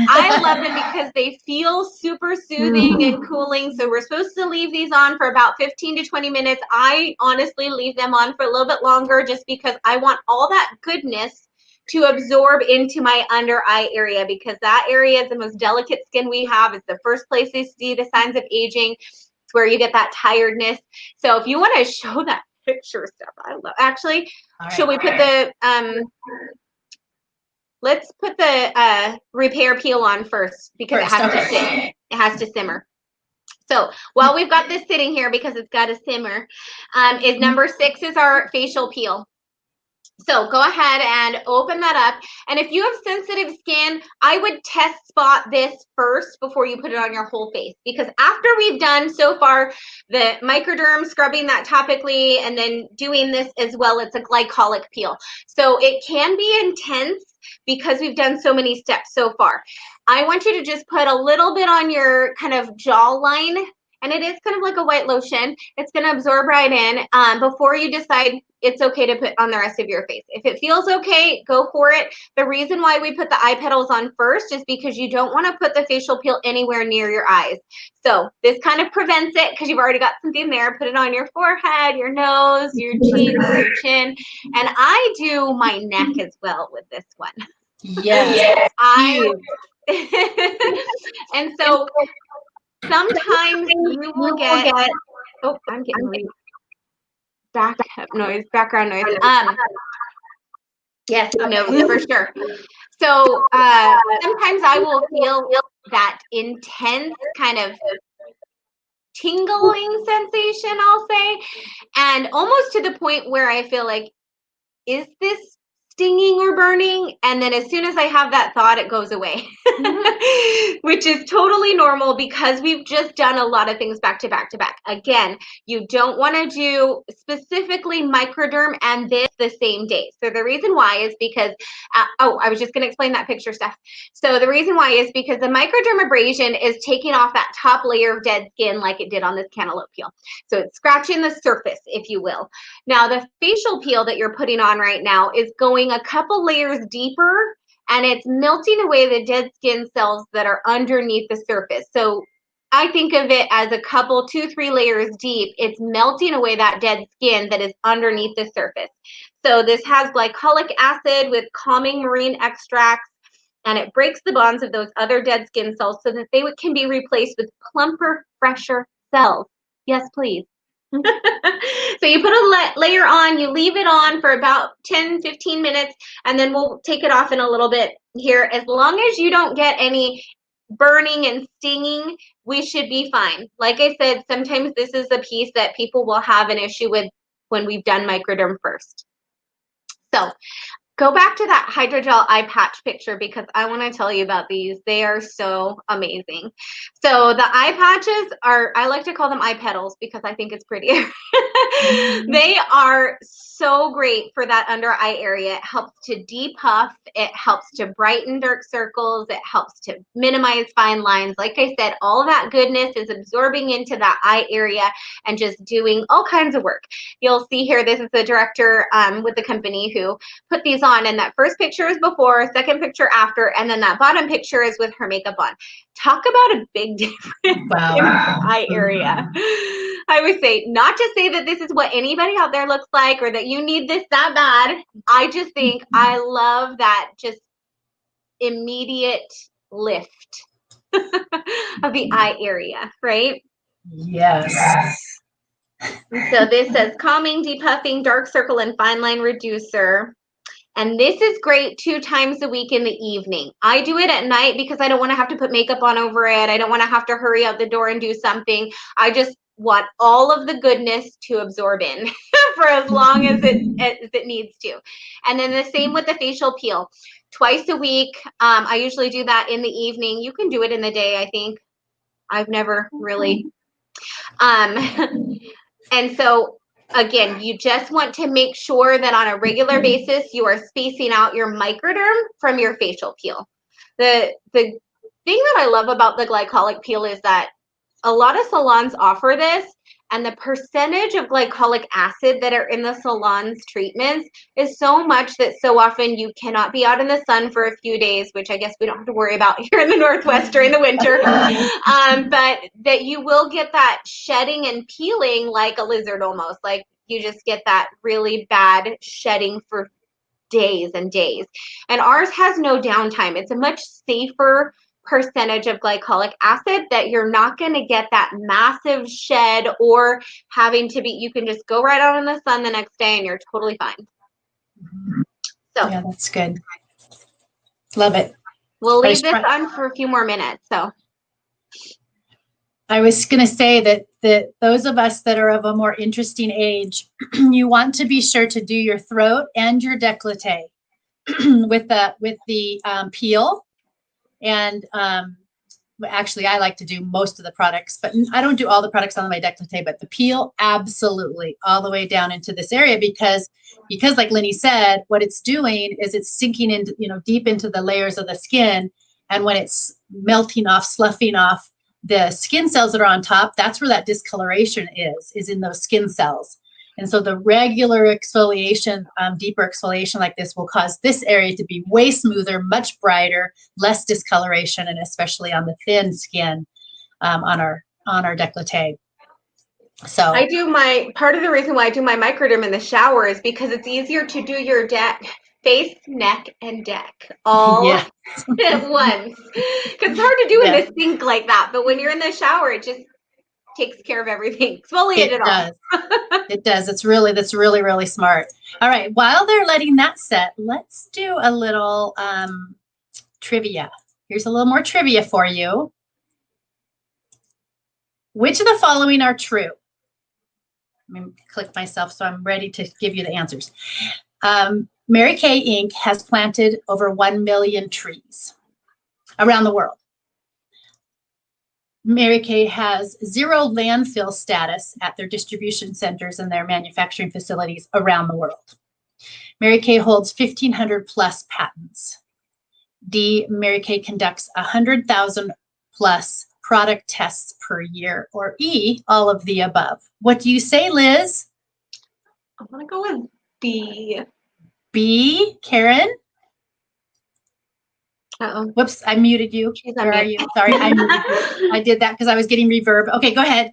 I love them because they feel super soothing and cooling. So we're supposed to leave these on for about 15 to 20 minutes. I honestly leave them on for a little bit longer just because I want all that goodness to absorb into my under eye area, because that area is the most delicate skin we have. It's the first place they see the signs of aging. It's where you get that tiredness. So if you want to show that picture stuff, I love. Actually, should we put the let's put the repair peel on first because it has to sit. It has to simmer. So while we've got this sitting here because it's got to simmer, is number 6 is our facial peel. So go ahead and open that up. And if you have sensitive skin, I would test spot this first before you put it on your whole face. Because after we've done so far the microderm, scrubbing that topically, and then doing this as well, it's a glycolic peel. So it can be intense because we've done so many steps so far. I want you to just put a little bit on your kind of jawline. And it is kind of like a white lotion. It's going to absorb right in before you decide it's okay to put on the rest of your face. If it feels okay, go for it. The reason why we put the eye petals on first is because you don't want to put the facial peel anywhere near your eyes. So this kind of prevents it because you've already got something there. Put it on your forehead, your nose, your cheeks, your chin. And I do my neck as well with this one. Yes. And so sometimes you will get, oh, I'm getting background noise. Yes, no, for sure. So sometimes I will feel that intense kind of tingling sensation, I'll say, and almost to the point where I feel like, is this stinging or burning, and then as soon as I have that thought, it goes away. Which is totally normal because we've just done a lot of things back to back to back. Again, you don't want to do specifically microderm and this the same day. So the reason why is because, I was just going to explain that picture stuff. So the reason why is because the microderm abrasion is taking off that top layer of dead skin like it did on this cantaloupe peel. So it's scratching the surface, if you will. Now the facial peel that you're putting on right now is going a couple layers deeper, and it's melting away the dead skin cells that are underneath the surface. So I think of it as a couple, 2-3 layers deep. It's melting away that dead skin that is underneath the surface. So this has glycolic acid with calming marine extracts, and it breaks the bonds of those other dead skin cells so that they can be replaced with plumper, fresher cells. Yes, please. So you put a layer on, you leave it on for about 10-15 minutes, and then we'll take it off in a little bit here. As long as you don't get any burning and stinging, we should be fine. Like I said, sometimes this is the piece that people will have an issue with when we've done microderm first. So go back to that hydrogel eye patch picture because I want to tell you about these. They are so amazing. So the eye patches are, I like to call them eye petals because I think it's prettier. They are so great for that under eye area. It helps to depuff. It helps to brighten dark circles. It helps to minimize fine lines. Like I said, all of that goodness is absorbing into that eye area and just doing all kinds of work. You'll see here, this is the director with the company who put these on, and that first picture is before, second picture after, and then that bottom picture is with her makeup on. Talk about a big difference in the eye area. I would say, not to say that this is what anybody out there looks like or that you need this that bad. I just think I love that just immediate lift of the eye area, right? Yes. So this says calming, depuffing, dark circle, and fine line reducer. And this is great 2 times a week in the evening. I do it at night because I don't want to have to put makeup on over it. I don't want to have to hurry out the door and do something. I just want all of the goodness to absorb in for as long as it needs to. And then the same with the facial peel. Twice a week. I usually do that in the evening. You can do it in the day, I think. I've never really. And so again, you just want to make sure that on a regular basis, you are spacing out your microderm from your facial peel. The thing that I love about the glycolic peel is that a lot of salons offer this, and the percentage of glycolic acid that are in the salon's treatments is so much that so often you cannot be out in the sun for a few days, which I guess we don't have to worry about here in the Northwest during the winter. But that you will get that shedding and peeling like a lizard almost. Like you just get that really bad shedding for days and days. And ours has no downtime. It's a much safer percentage of glycolic acid that you're not going to get that massive shed or having to be, you can just go right out in the sun the next day and you're totally fine. So yeah, that's good. Love it. We'll leave this on for a few more minutes. So I was going to say that those of us that are of a more interesting age, you want to be sure to do your throat and your décolleté with the peel. And actually, I like to do most of the products, but I don't do all the products on my décolleté, but the peel, absolutely, all the way down into this area because like Lenny said, what it's doing is it's sinking into, deep into the layers of the skin. And when it's melting off, sloughing off the skin cells that are on top, that's where that discoloration is in those skin cells. And so the regular exfoliation, deeper exfoliation like this will cause this area to be way smoother, much brighter, less discoloration, and especially on the thin skin on our décolleté. So I do part of the reason why I do my microderm in the shower is because it's easier to do your face, neck, and deck all at once. Because it's hard to do in the sink like that. But when you're in the shower, it just takes care of everything. Exfoliate it all. It does. That's really, really smart. All right. While they're letting that set, let's do a little trivia. Here's a little more trivia for you. Which of the following are true? Let me click myself so I'm ready to give you the answers. Mary Kay Inc. has planted over 1 million trees around the world. Mary Kay has 0 landfill status at their distribution centers and their manufacturing facilities around the world. Mary Kay holds 1,500 plus patents. D, Mary Kay conducts 100,000 plus product tests per year. Or E, all of the above. What do you say, Liz? I want to go with B. B, Karen? Uh-oh. Whoops, I muted you. She's Where are unmuted. you? Sorry, I muted you. I did that because I was getting reverb. Okay, go ahead.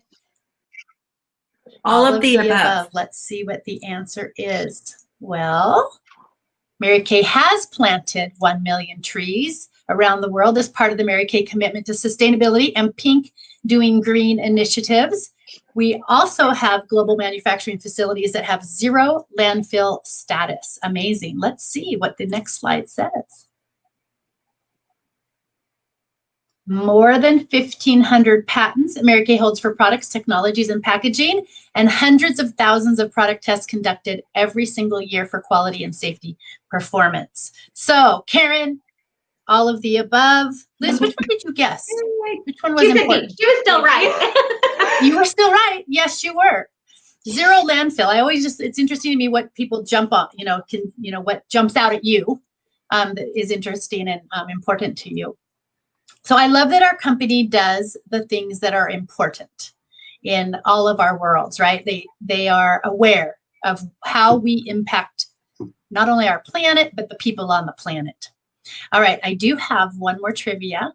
All of the above. Let's see what the answer is. Well, Mary Kay has planted 1 million trees around the world as part of the Mary Kay commitment to sustainability and Pink Doing Green initiatives. We also have global manufacturing facilities that have 0 landfill status. Amazing. Let's see what the next slide says. More than 1,500 patents Mary Kay holds for products, technologies, and packaging, and hundreds of thousands of product tests conducted every single year for quality and safety performance. So, Karen, all of the above. Liz, which one did you guess? Which one was important? She was still right. You were still right. Yes, you were. 0 landfill. I always just, it's interesting to me what people jump on, what jumps out at you that is interesting and important to you. So I love that our company does the things that are important in all of our worlds, right? They are aware of how we impact not only our planet, but the people on the planet. All right, I do have one more trivia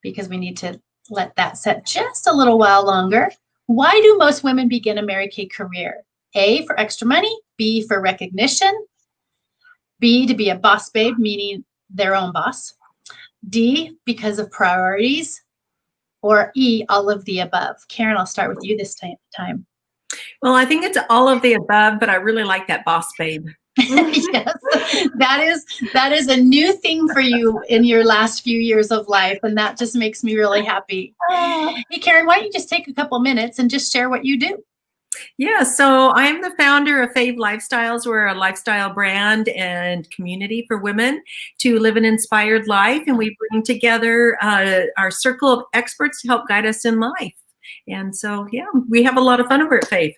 because we need to let that set just a little while longer. Why do most women begin a Mary Kay career? A, for extra money, B, for recognition, B, to be a boss babe, meaning their own boss, D, because of priorities, or E, all of the above. Karen, I'll start with you this time. Well, I think it's all of the above, but I really like that boss babe. Yes, that is a new thing for you in your last few years of life, and that just makes me really happy. Hey, Karen, why don't you just take a couple minutes and just share what you do? Yeah, so I'm the founder of Fave Lifestyles. We're a lifestyle brand and community for women to live an inspired life, and we bring together our circle of experts to help guide us in life. And so, yeah, we have a lot of fun over at Fave.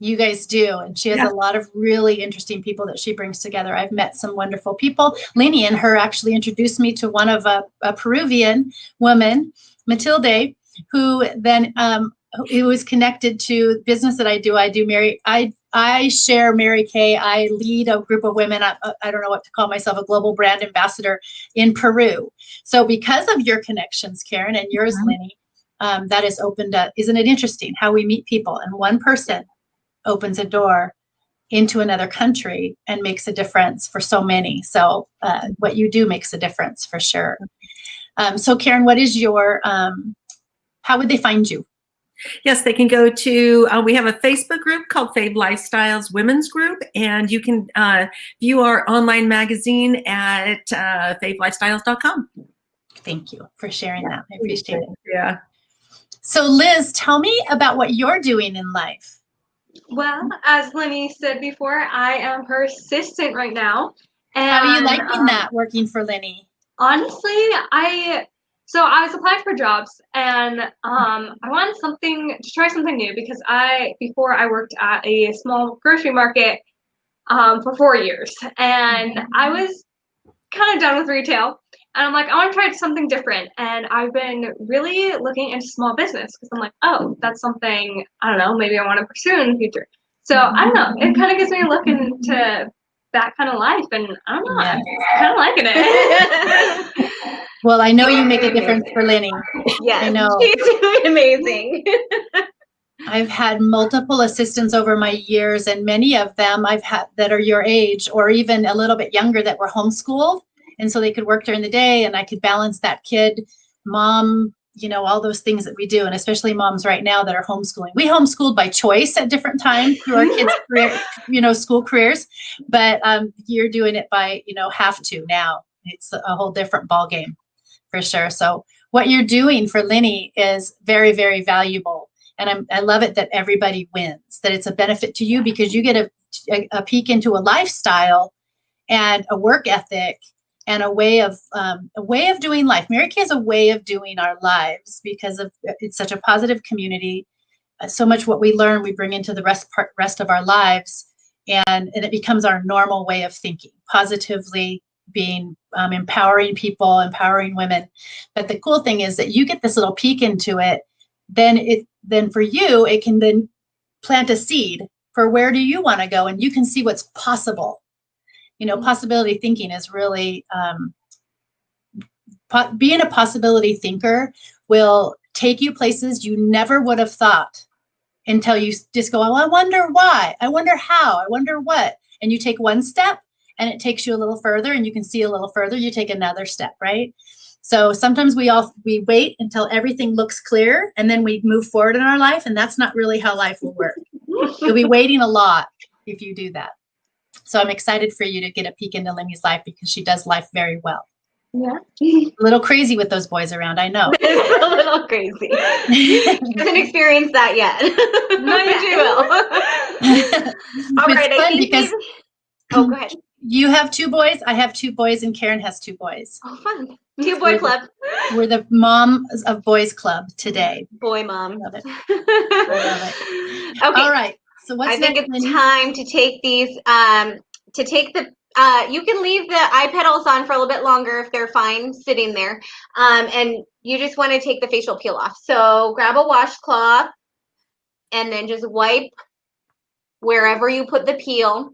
You guys do, and she has a lot of really interesting people that she brings together. I've met some wonderful people. Lenny and her actually introduced me to one of a Peruvian woman, Matilde, who then it was connected to business that I do. I share Mary Kay. I lead a group of women. I don't know what to call myself, a global brand ambassador in Peru. So because of your connections, Karen, and yours, Lenny, that has opened up. Isn't it interesting how we meet people and one person opens a door into another country and makes a difference for so many. So what you do makes a difference for sure. So Karen, what is your, how would they find you? Yes, they can go to, we have a Facebook group called Fave Lifestyles Women's Group, and you can view our online magazine at favelifestyles.com. Thank you for sharing that. I appreciate it. Yeah. So Liz, tell me about what you're doing in life. Well, as Lenny said before, I am her assistant right now. And, how are you liking that, working for Lenny? Honestly, I was applying for jobs, and I wanted to try something new, because before I worked at a small grocery market for 4 years, and I was kind of done with retail, and I'm like, I want to try something different. And I've been really looking into small business, because I'm like, oh, that's something, I don't know, maybe I want to pursue in the future. So I don't know, it kind of gives me a look into that kind of life, and I don't know, I'm kind of liking it. Well, I know you make a difference for Lenny. Yes, I know. she's doing amazing. I've had multiple assistants over my years, and many of them I've had that are your age or even a little bit younger that were homeschooled. And so they could work during the day, and I could balance that kid, mom, all those things that we do. And especially moms right now that are homeschooling. We homeschooled by choice at different times through our kids' career, school careers, but you're doing it by, have to now. It's a whole different ball game for sure. So what you're doing for Lenny is very, very valuable. And I love it that everybody wins, that it's a benefit to you because you get a peek into a lifestyle and a work ethic and a way of doing life. Mary Kay is a way of doing our lives because of it's such a positive community. So much what we learn, we bring into the rest of our lives, and it becomes our normal way of thinking, positively being empowering people, empowering women. But the cool thing is that you get this little peek into it. Then for you, it can then plant a seed for where do you want to go, and you can see what's possible. You know, possibility thinking is really being a possibility thinker will take you places you never would have thought until you just go, oh, I wonder why, I wonder how, I wonder what. And you take one step and it takes you a little further, and you can see a little further, you take another step, right? So sometimes we wait until everything looks clear and then we move forward in our life, and that's not really how life will work. You'll be waiting a lot if you do that. So I'm excited for you to get a peek into Limmy's life because she does life very well. Yeah. A little crazy with those boys around, I know. It's a little crazy. She hasn't experienced that yet. But she will. All right, I think because oh, go ahead. You have 2 boys, I have 2 boys, and Karen has 2 boys. Oh, fun. 2-boy club. We're the moms of boys club today. Boy mom. Love it. I love it. Okay. All right. So what's I think next, it's Linny? time to take these, you can leave the eye petals on for a little bit longer if they're fine sitting there. And you just want to take the facial peel off. So grab a washcloth and then just wipe wherever you put the peel.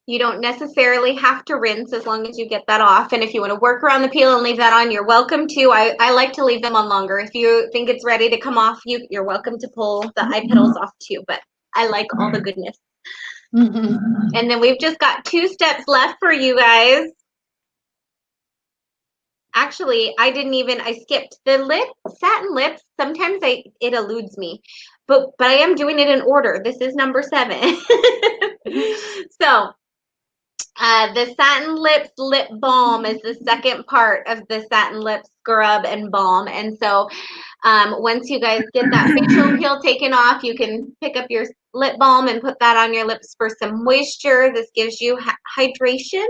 You don't necessarily have to rinse as long as you get that off. And if you want to work around the peel and leave that on, you're welcome to. I like to leave them on longer. If you think it's ready to come off, you're welcome to pull the eye petals off too. But I like all the goodness. And then we've just got 2 steps left for you guys. Actually, I skipped the Satin Lips. Sometimes it eludes me, but I am doing it in order. This is number 7. So the Satin Lips Lip Balm is the second part of the Satin Lips Scrub and Balm. And so once you guys get that facial peel taken off, you can pick up your lip balm and put that on your lips for some moisture. This gives you hydration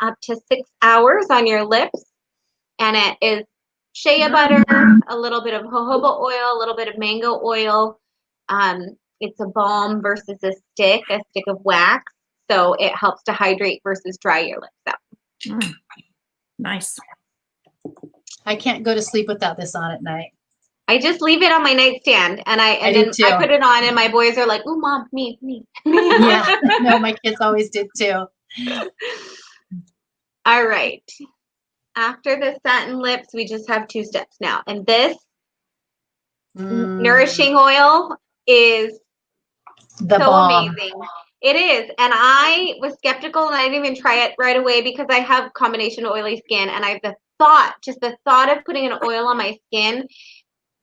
up to 6 hours on your lips. And it is shea butter, a little bit of jojoba oil, a little bit of mango oil. It's a balm versus a stick of wax. So it helps to hydrate versus dry your lips out. Nice. I can't go to sleep without this on at night. I just leave it on my nightstand, and I put it on, and my boys are like, "Oh, mom, me." Yeah, no, my kids always did too. All right. After the Satin Lips, we just have 2 steps now, and this Nourishing Oil is the so balm. amazing. It is, and I was skeptical, and I didn't even try it right away because I have combination oily skin, and the thought of putting an oil on my skin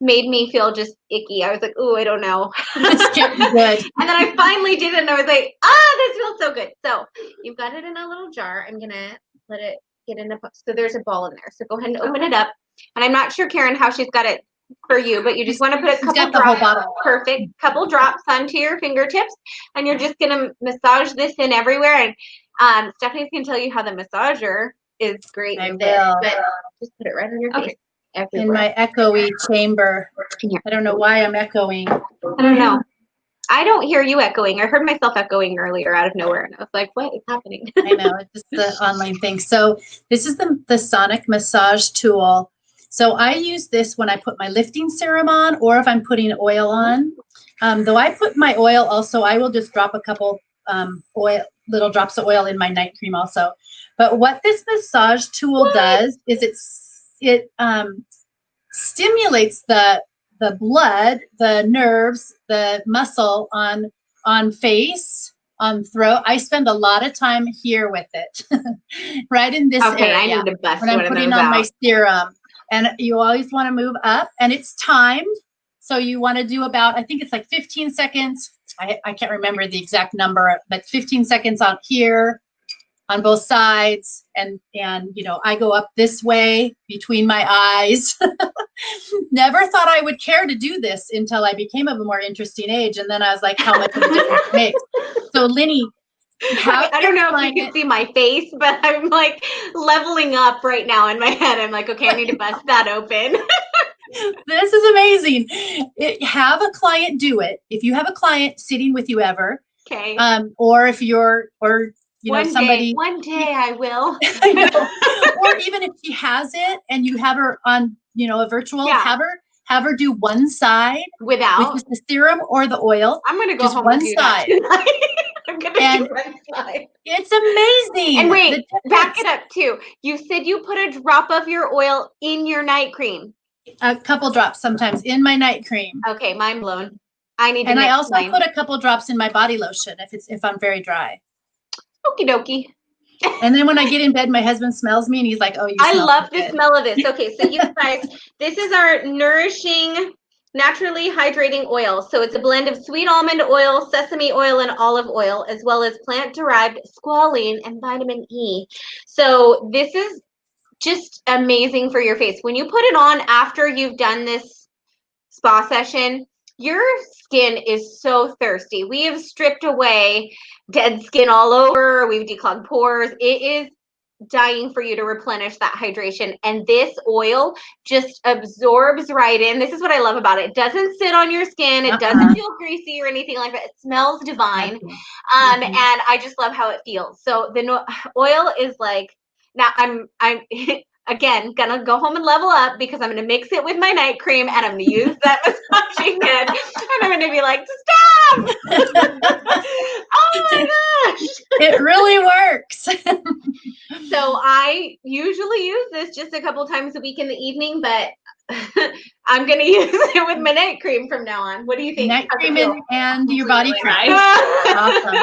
made me feel just icky. I was like, "Ooh, I don't know." This can't be good. And then I finally did it, and I was like, this feels so good. So you've got it in a little jar. I'm gonna let it get in the. So there's a ball in there. So go ahead and open it up. And I'm not sure, Karen, how she's got it for you, but you just want to put a couple drops. Perfect. Couple drops onto your fingertips, and you're just gonna massage this in everywhere. And Stephanie's gonna tell you how the massager is great. I will. But just put it right on your face. Everywhere. In my echoey chamber. I don't know why I'm echoing. I don't know. I don't hear you echoing. I heard myself echoing earlier out of nowhere, and I was like, what is happening? I know. It's just the online thing. So this is the Sonic Massage Tool. So I use this when I put my lifting serum on, or if I'm putting oil on. Though I put my oil also, I will just drop a couple little drops of oil in my night cream also. But what this massage tool does is it stimulates the blood, the nerves, the muscle on face, on throat. I spend a lot of time here with it, right in this area. I need to bust when I'm putting on my serum. And you always want to move up, and it's timed. So you want to do about, I think it's like 15 seconds. I can't remember the exact number, but 15 seconds on here, on both sides, and you know, I go up this way between my eyes. Never thought I would care to do this until I became of a more interesting age, and then I was like, how much of a difference it makes. So Linny, I don't know if you can see my face, but I'm like leveling up right now in my head. I'm like, okay, I need to bust that open. This is amazing. Have a client do it. If you have a client sitting with you ever, okay, or if you're, or you know, somebody. One day I will. I know. Or even if she has it and you have her on, you know, a virtual, have her do one side without with the serum or the oil. I'm gonna go just home one and do side. I'm gonna do one side. It's amazing. And wait, back it up too. You said you put a drop of your oil in your night cream. A couple drops sometimes in my night cream. Okay, mind blown. I need to. And I also put a couple drops in my body lotion if I'm very dry. Okie dokie. And then when I get in bed, my husband smells me and he's like, oh, you I smell love so the good. smell of this. Okay, so you guys, this is our Nourishing Naturally Hydrating Oil. So it's a blend of sweet almond oil, sesame oil, and olive oil, as well as plant-derived squalene and vitamin E. So this is just amazing for your face. When you put it on after you've done this spa session, your skin is so thirsty. We have stripped away dead skin all over. We've declogged pores. It is dying for you to replenish that hydration. And this oil just absorbs right in. This is what I love about it. It doesn't sit on your skin. It doesn't feel greasy or anything like that. It smells divine. And I just love how it feels. So the oil is like, now I'm again, gonna go home and level up because I'm gonna mix it with my night cream and I'm gonna use that massaging head and I'm gonna be like, stop! Oh my gosh! It really works. So I usually use this just a couple times a week in the evening, but I'm gonna use it with my night cream from now on. What do you think? Night cream and your body cream. Awesome.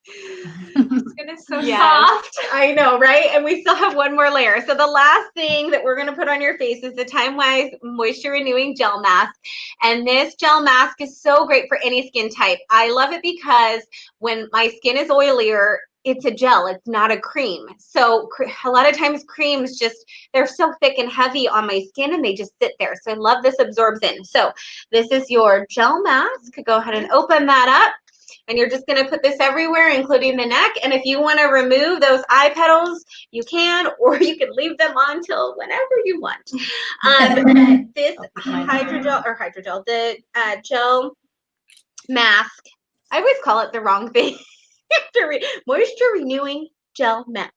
It's so soft. I know, right? And we still have one more layer. So the last thing that we're going to put on your face is the Timewise Moisture Renewing Gel Mask. And this gel mask is so great for any skin type. I love it because when my skin is oilier, it's a gel, it's not a cream. So a lot of times creams they're so thick and heavy on my skin and they just sit there. So I love this absorbs in. So this is your gel mask. Go ahead and open that up. And you're just going to put this everywhere, including the neck. And if you want to remove those eye petals, you can, or you can leave them on till whenever you want. This the gel mask, I always call it the wrong thing. Moisture Renewing Gel Mask.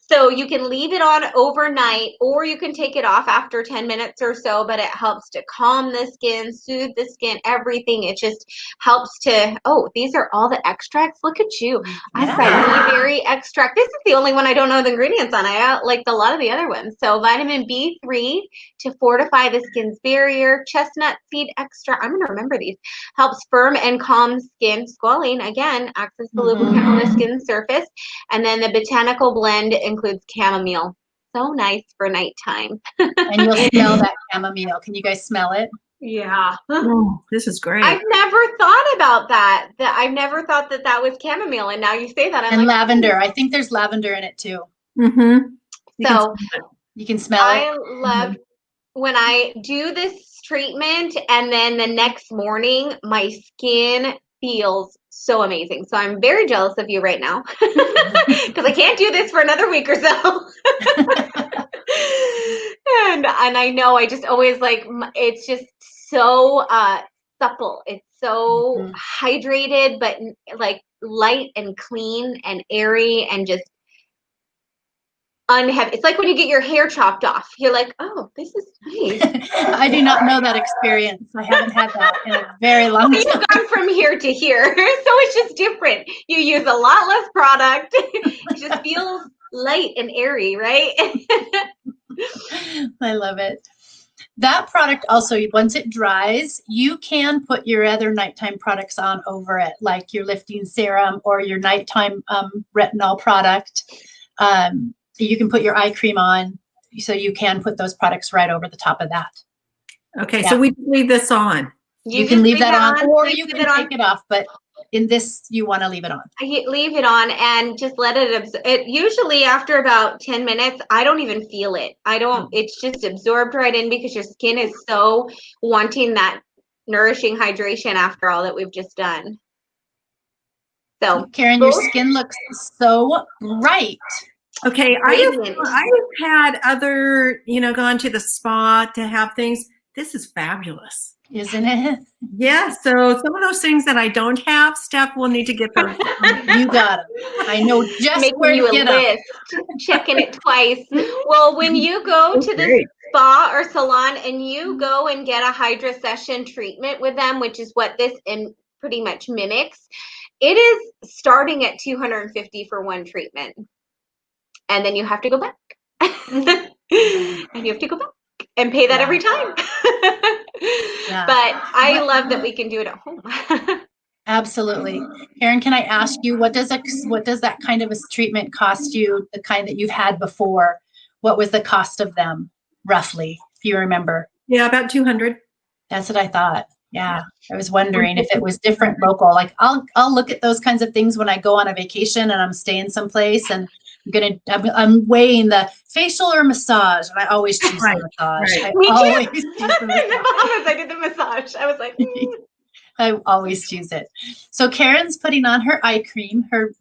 So you can leave it on overnight or you can take it off after 10 minutes or so, but it helps to calm the skin, soothe the skin, everything. It just helps to, these are all the extracts. Look at you. I've got berry extract. This is the only one I don't know the ingredients on. I like a lot of the other ones. So vitamin B3 to fortify the skin's barrier, chestnut seed extract. I'm going to remember these. Helps firm and calm skin. Squalene, again, acts as the lubricant on the skin surface. And then the botanical blend includes chamomile. So nice for nighttime. And you'll smell that chamomile. Can you guys smell it? Yeah. Oh, this is great. I've never thought about that. I've never thought that was chamomile. And now you say that. I'm and like, lavender. I think there's lavender in it too. So you can smell it. I love when I do this treatment and then the next morning my skin feels so amazing. So I'm very jealous of you right now because I can't do this for another week or so. and I know I just always like, it's just so supple. It's so hydrated, but like light and clean and airy and just unheavy. It's like when you get your hair chopped off. You're like, oh, this is nice. I do not know that experience. I haven't had that in a very long time. You've gone from here to here. So it's just different. You use a lot less product. It just feels light and airy, right? I love it. That product also, once it dries, you can put your other nighttime products on over it, like your lifting serum or your nighttime retinol product. You can put your eye cream on, so you can put those products right over the top of that. Okay, so we leave this on. You can leave that on, or you can take it off, but in this, you want to leave it on. Leave it on and just let it usually after about 10 minutes, I don't even feel it. It's just absorbed right in because your skin is so wanting that nourishing hydration after all that we've just done. So Karen, your skin looks so bright. Okay, I've had other, gone to the spa to have things. This is fabulous. Isn't it? Yeah, so some of those things that I don't have, Steph will need to get those. You got them. I know just making where you to get a list, checking it twice. Well, when you go to the spa or salon and you go and get a Hydra-Session treatment with them, which is what this pretty much mimics, it is starting at $250 for one treatment. And then you have to go back. And you have to go back and pay that every time. But I love that we can do it at home. Absolutely. Karen, can I ask you, what does that kind of a treatment cost you, the kind that you've had before? What was the cost of them, roughly, if you remember? Yeah, about $200. That's what I thought. Yeah. I was wondering if it was different local. Like I'll look at those kinds of things when I go on a vacation and I'm staying someplace and I'm weighing the facial or massage, and I always choose the massage. Right. I always choose the massage. I did the massage. I was like, I always choose it. So Karen's putting on her eye cream, her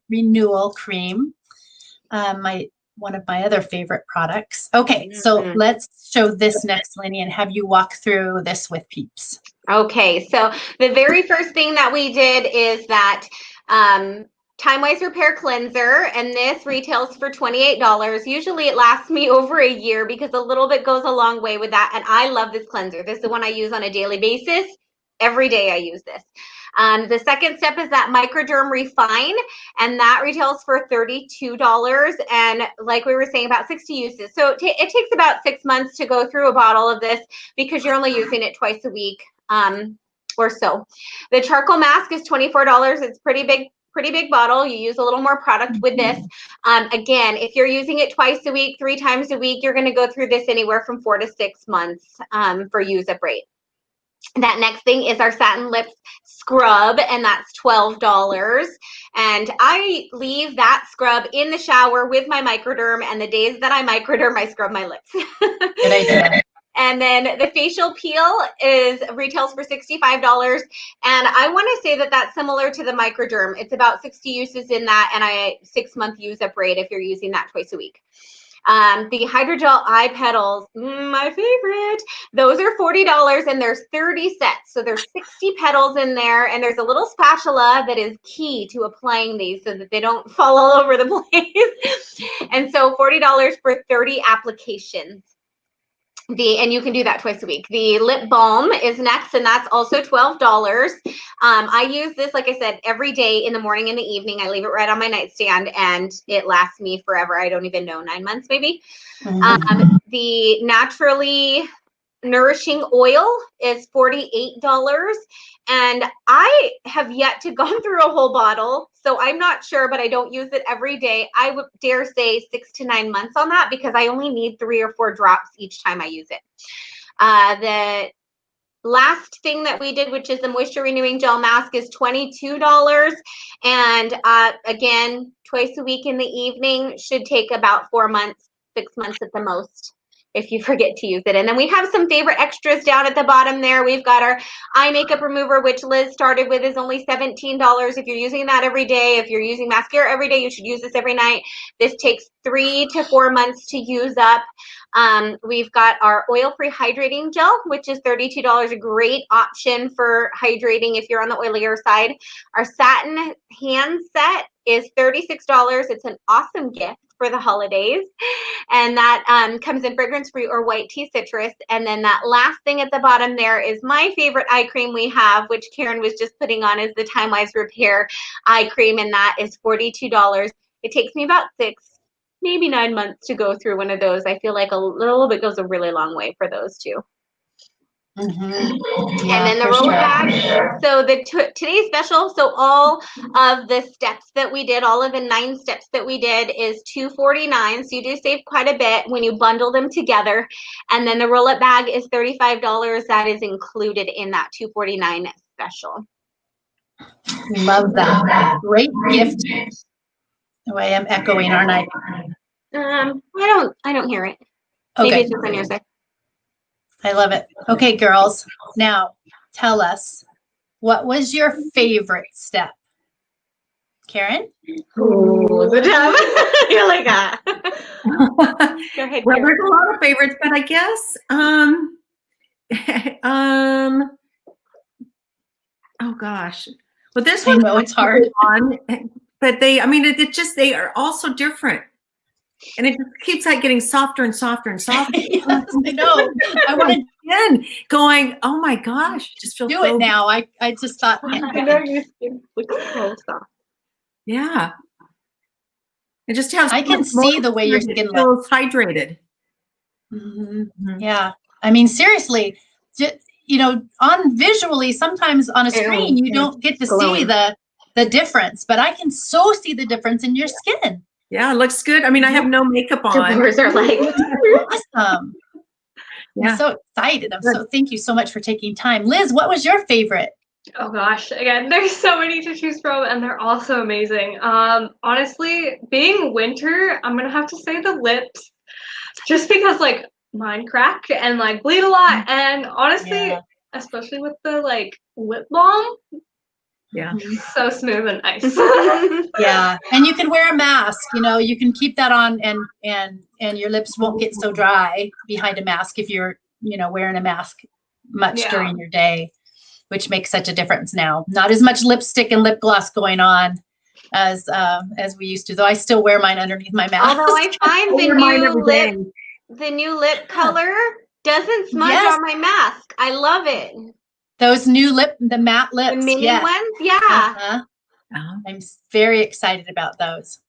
Renewal cream. One of my other favorite products. Okay, so let's show this next, Lenny, and have you walk through this with peeps. Okay, so the very first thing that we did is that Timewise Repair Cleanser, and this retails for $28. Usually it lasts me over a year because a little bit goes a long way with that, and I love this cleanser. This is the one I use on a daily basis. Every day I use this. The second step is that Microderm Refine, and that retails for $32. And like we were saying, about 60 uses. So it takes about 6 months to go through a bottle of this because you're only using it twice a week or so. The charcoal mask is $24. It's pretty big bottle. You use a little more product with this. Again, if you're using it twice a week, 3 times a week, you're going to go through this anywhere from 4 to 6 months for use up rate. That next thing is our Satin Lips scrub, and that's $12. And I leave that scrub in the shower with my Microderm, and the days that I Microderm, I scrub my lips. Good idea. And then the facial peel retails for $65. And I want to say that that's similar to the Microderm. It's about 60 uses in that, and a 6-month use up rate if you're using that twice a week. The Hydrogel Eye Petals, my favorite. Those are $40, and there's 30 sets. So there's 60 petals in there, and there's a little spatula that is key to applying these so that they don't fall all over the place. And so $40 for 30 applications. And you can do that twice a week. The lip balm is next, and that's also $12. I use this, like I said, every day in the morning and the evening. I leave it right on my nightstand, and it lasts me forever. I don't even know, 9 months maybe. The naturally Nourishing Oil is $48. And I have yet to go through a whole bottle, so I'm not sure, but I don't use it every day. I would dare say 6 to 9 months on that because I only need 3 or 4 drops each time I use it. The last thing that we did, which is the Moisture Renewing Gel Mask, is $22. And again, twice a week in the evening, should take about 4 months, 6 months at the most, if you forget to use it. And then we have some favorite extras down at the bottom there. We've got our eye makeup remover, which Liz started with, is only $17. If you're using that every day, if you're using mascara every day, you should use this every night. This takes 3 to 4 months to use up. We've got our oil-free hydrating gel, which is $32, a great option for hydrating if you're on the oilier side. Our satin hand set is $36. It's an awesome gift for the holidays, and that comes in fragrance-free or white tea citrus. And then that last thing at the bottom there is my favorite eye cream we have, which Karen was just putting on, is the Timewise Repair eye cream, and that is $42. It takes me about 6, maybe 9 months to go through one of those. I feel like a little bit goes a really long way for those two. Yeah, and then the roller bag. So the today's special, so all of the steps that we did, all of the 9 steps that we did, is $249. So you do save quite a bit when you bundle them together. And then the roll-up bag is $35. That is included in that $249 special. Love that. Great gift. The way I'm echoing, aren't I? I don't hear it. Okay. Maybe it's just on your side. I love it. Okay, girls. Now, tell us, what was your favorite step? Karen? Ooh, the job. You're like, ah. Go ahead, Well, Karen. there's a lot of favorites, but I guess, oh gosh. Well, this I one, know it's hard. but they are all so different. And it just keeps like getting softer and softer and softer. Yes, I know. I want to again going, oh my gosh, just feel do it now. I just thought, I know your skin looks so soft. yeah. It just has. I can see the way your skin feels hydrated. Yeah. I mean, seriously, you know, on visually, sometimes on a screen, you don't get to see the difference, but I can so see the difference in your skin. Yeah, it looks good. I mean, I have no makeup on. Your pores are like awesome. Yeah. I'm so excited. Thank you so much for taking time. Liz, what was your favorite? Oh gosh, again, there's so many to choose from and they're all so amazing. Honestly, being winter, I'm gonna have to say the lips, just because like mine crack and like bleed a lot, and honestly, especially with the like lip balm, so smooth and nice. Yeah, and you can wear a mask. You know, you can keep that on, and your lips won't get so dry behind a mask if you're, you know, wearing a mask much during your day, which makes such a difference now. Not as much lipstick and lip gloss going on as we used to, though I still wear mine underneath my mask. Although I find the new lip color doesn't smudge on my mask. I love it. Those new the matte lips. The mini ones? Yeah. I'm very excited about those.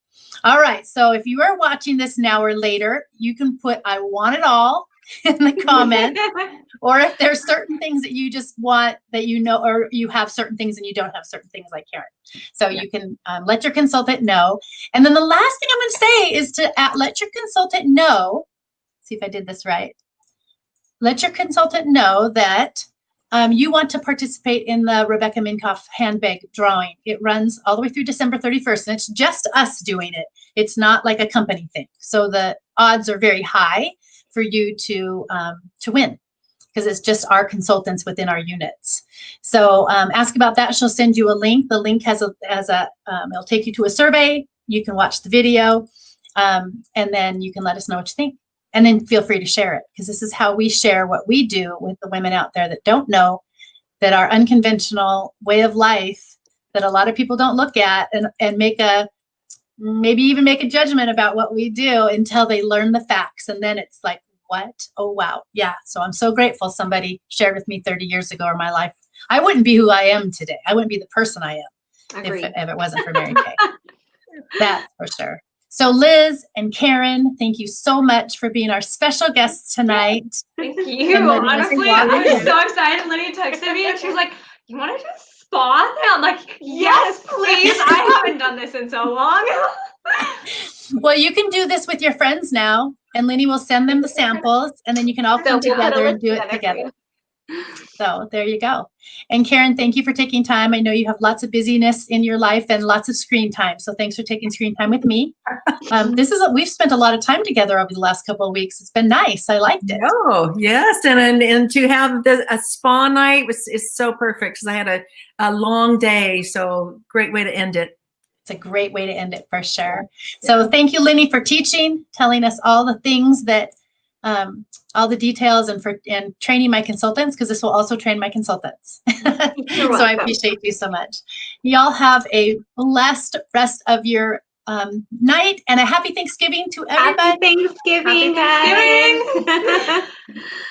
All right. So if you are watching this now or later, you can put I want it all in the comments. Or if there's certain things that you just want that you know, or you have certain things and you don't have certain things like Karen. So you can let your consultant know. And then the last thing I'm going to say is to let your consultant know, see if I did this right. Let your consultant know that you want to participate in the Rebecca Minkoff handbag drawing. It runs all the way through December 31st, and it's just us doing it. It's not like a company thing. So the odds are very high for you to win, because it's just our consultants within our units. So ask about that. She'll send you a link. The link it'll take you to a survey. You can watch the video, and then you can let us know what you think. And then feel free to share it, because this is how we share what we do with the women out there that don't know that our unconventional way of life that a lot of people don't look at and maybe even make a judgment about what we do until they learn the facts. And then it's like, what? Oh, wow. Yeah. So I'm so grateful somebody shared with me 30 years ago in my life. I wouldn't be who I am today. I wouldn't be the person I am if it wasn't for Mary Kay. That's for sure. So Liz and Karen, thank you so much for being our special guests tonight. Thank you. Honestly, I'm so excited. Lydia texted me and she was like, you want to do a spa thing? I'm like, yes, please. I haven't done this in so long. Well, you can do this with your friends now, and Lenny will send them the samples, and then you can all come together and do it together. So there you go. And Karen, thank you for taking time. I know you have lots of busyness in your life and lots of screen time. So thanks for taking screen time with me. We've spent a lot of time together over the last couple of weeks. It's been nice. I liked it. Oh, yes. And to have a spa night is so perfect, because I had a long day. So great way to end it. It's a great way to end it for sure. So thank you, Lenny, for teaching, telling us all the things that all the details and training my consultants, because this will also train my consultants. So I appreciate you so much. Y'all have a blessed rest of your night, and a happy Thanksgiving to everybody. Happy Thanksgiving, guys.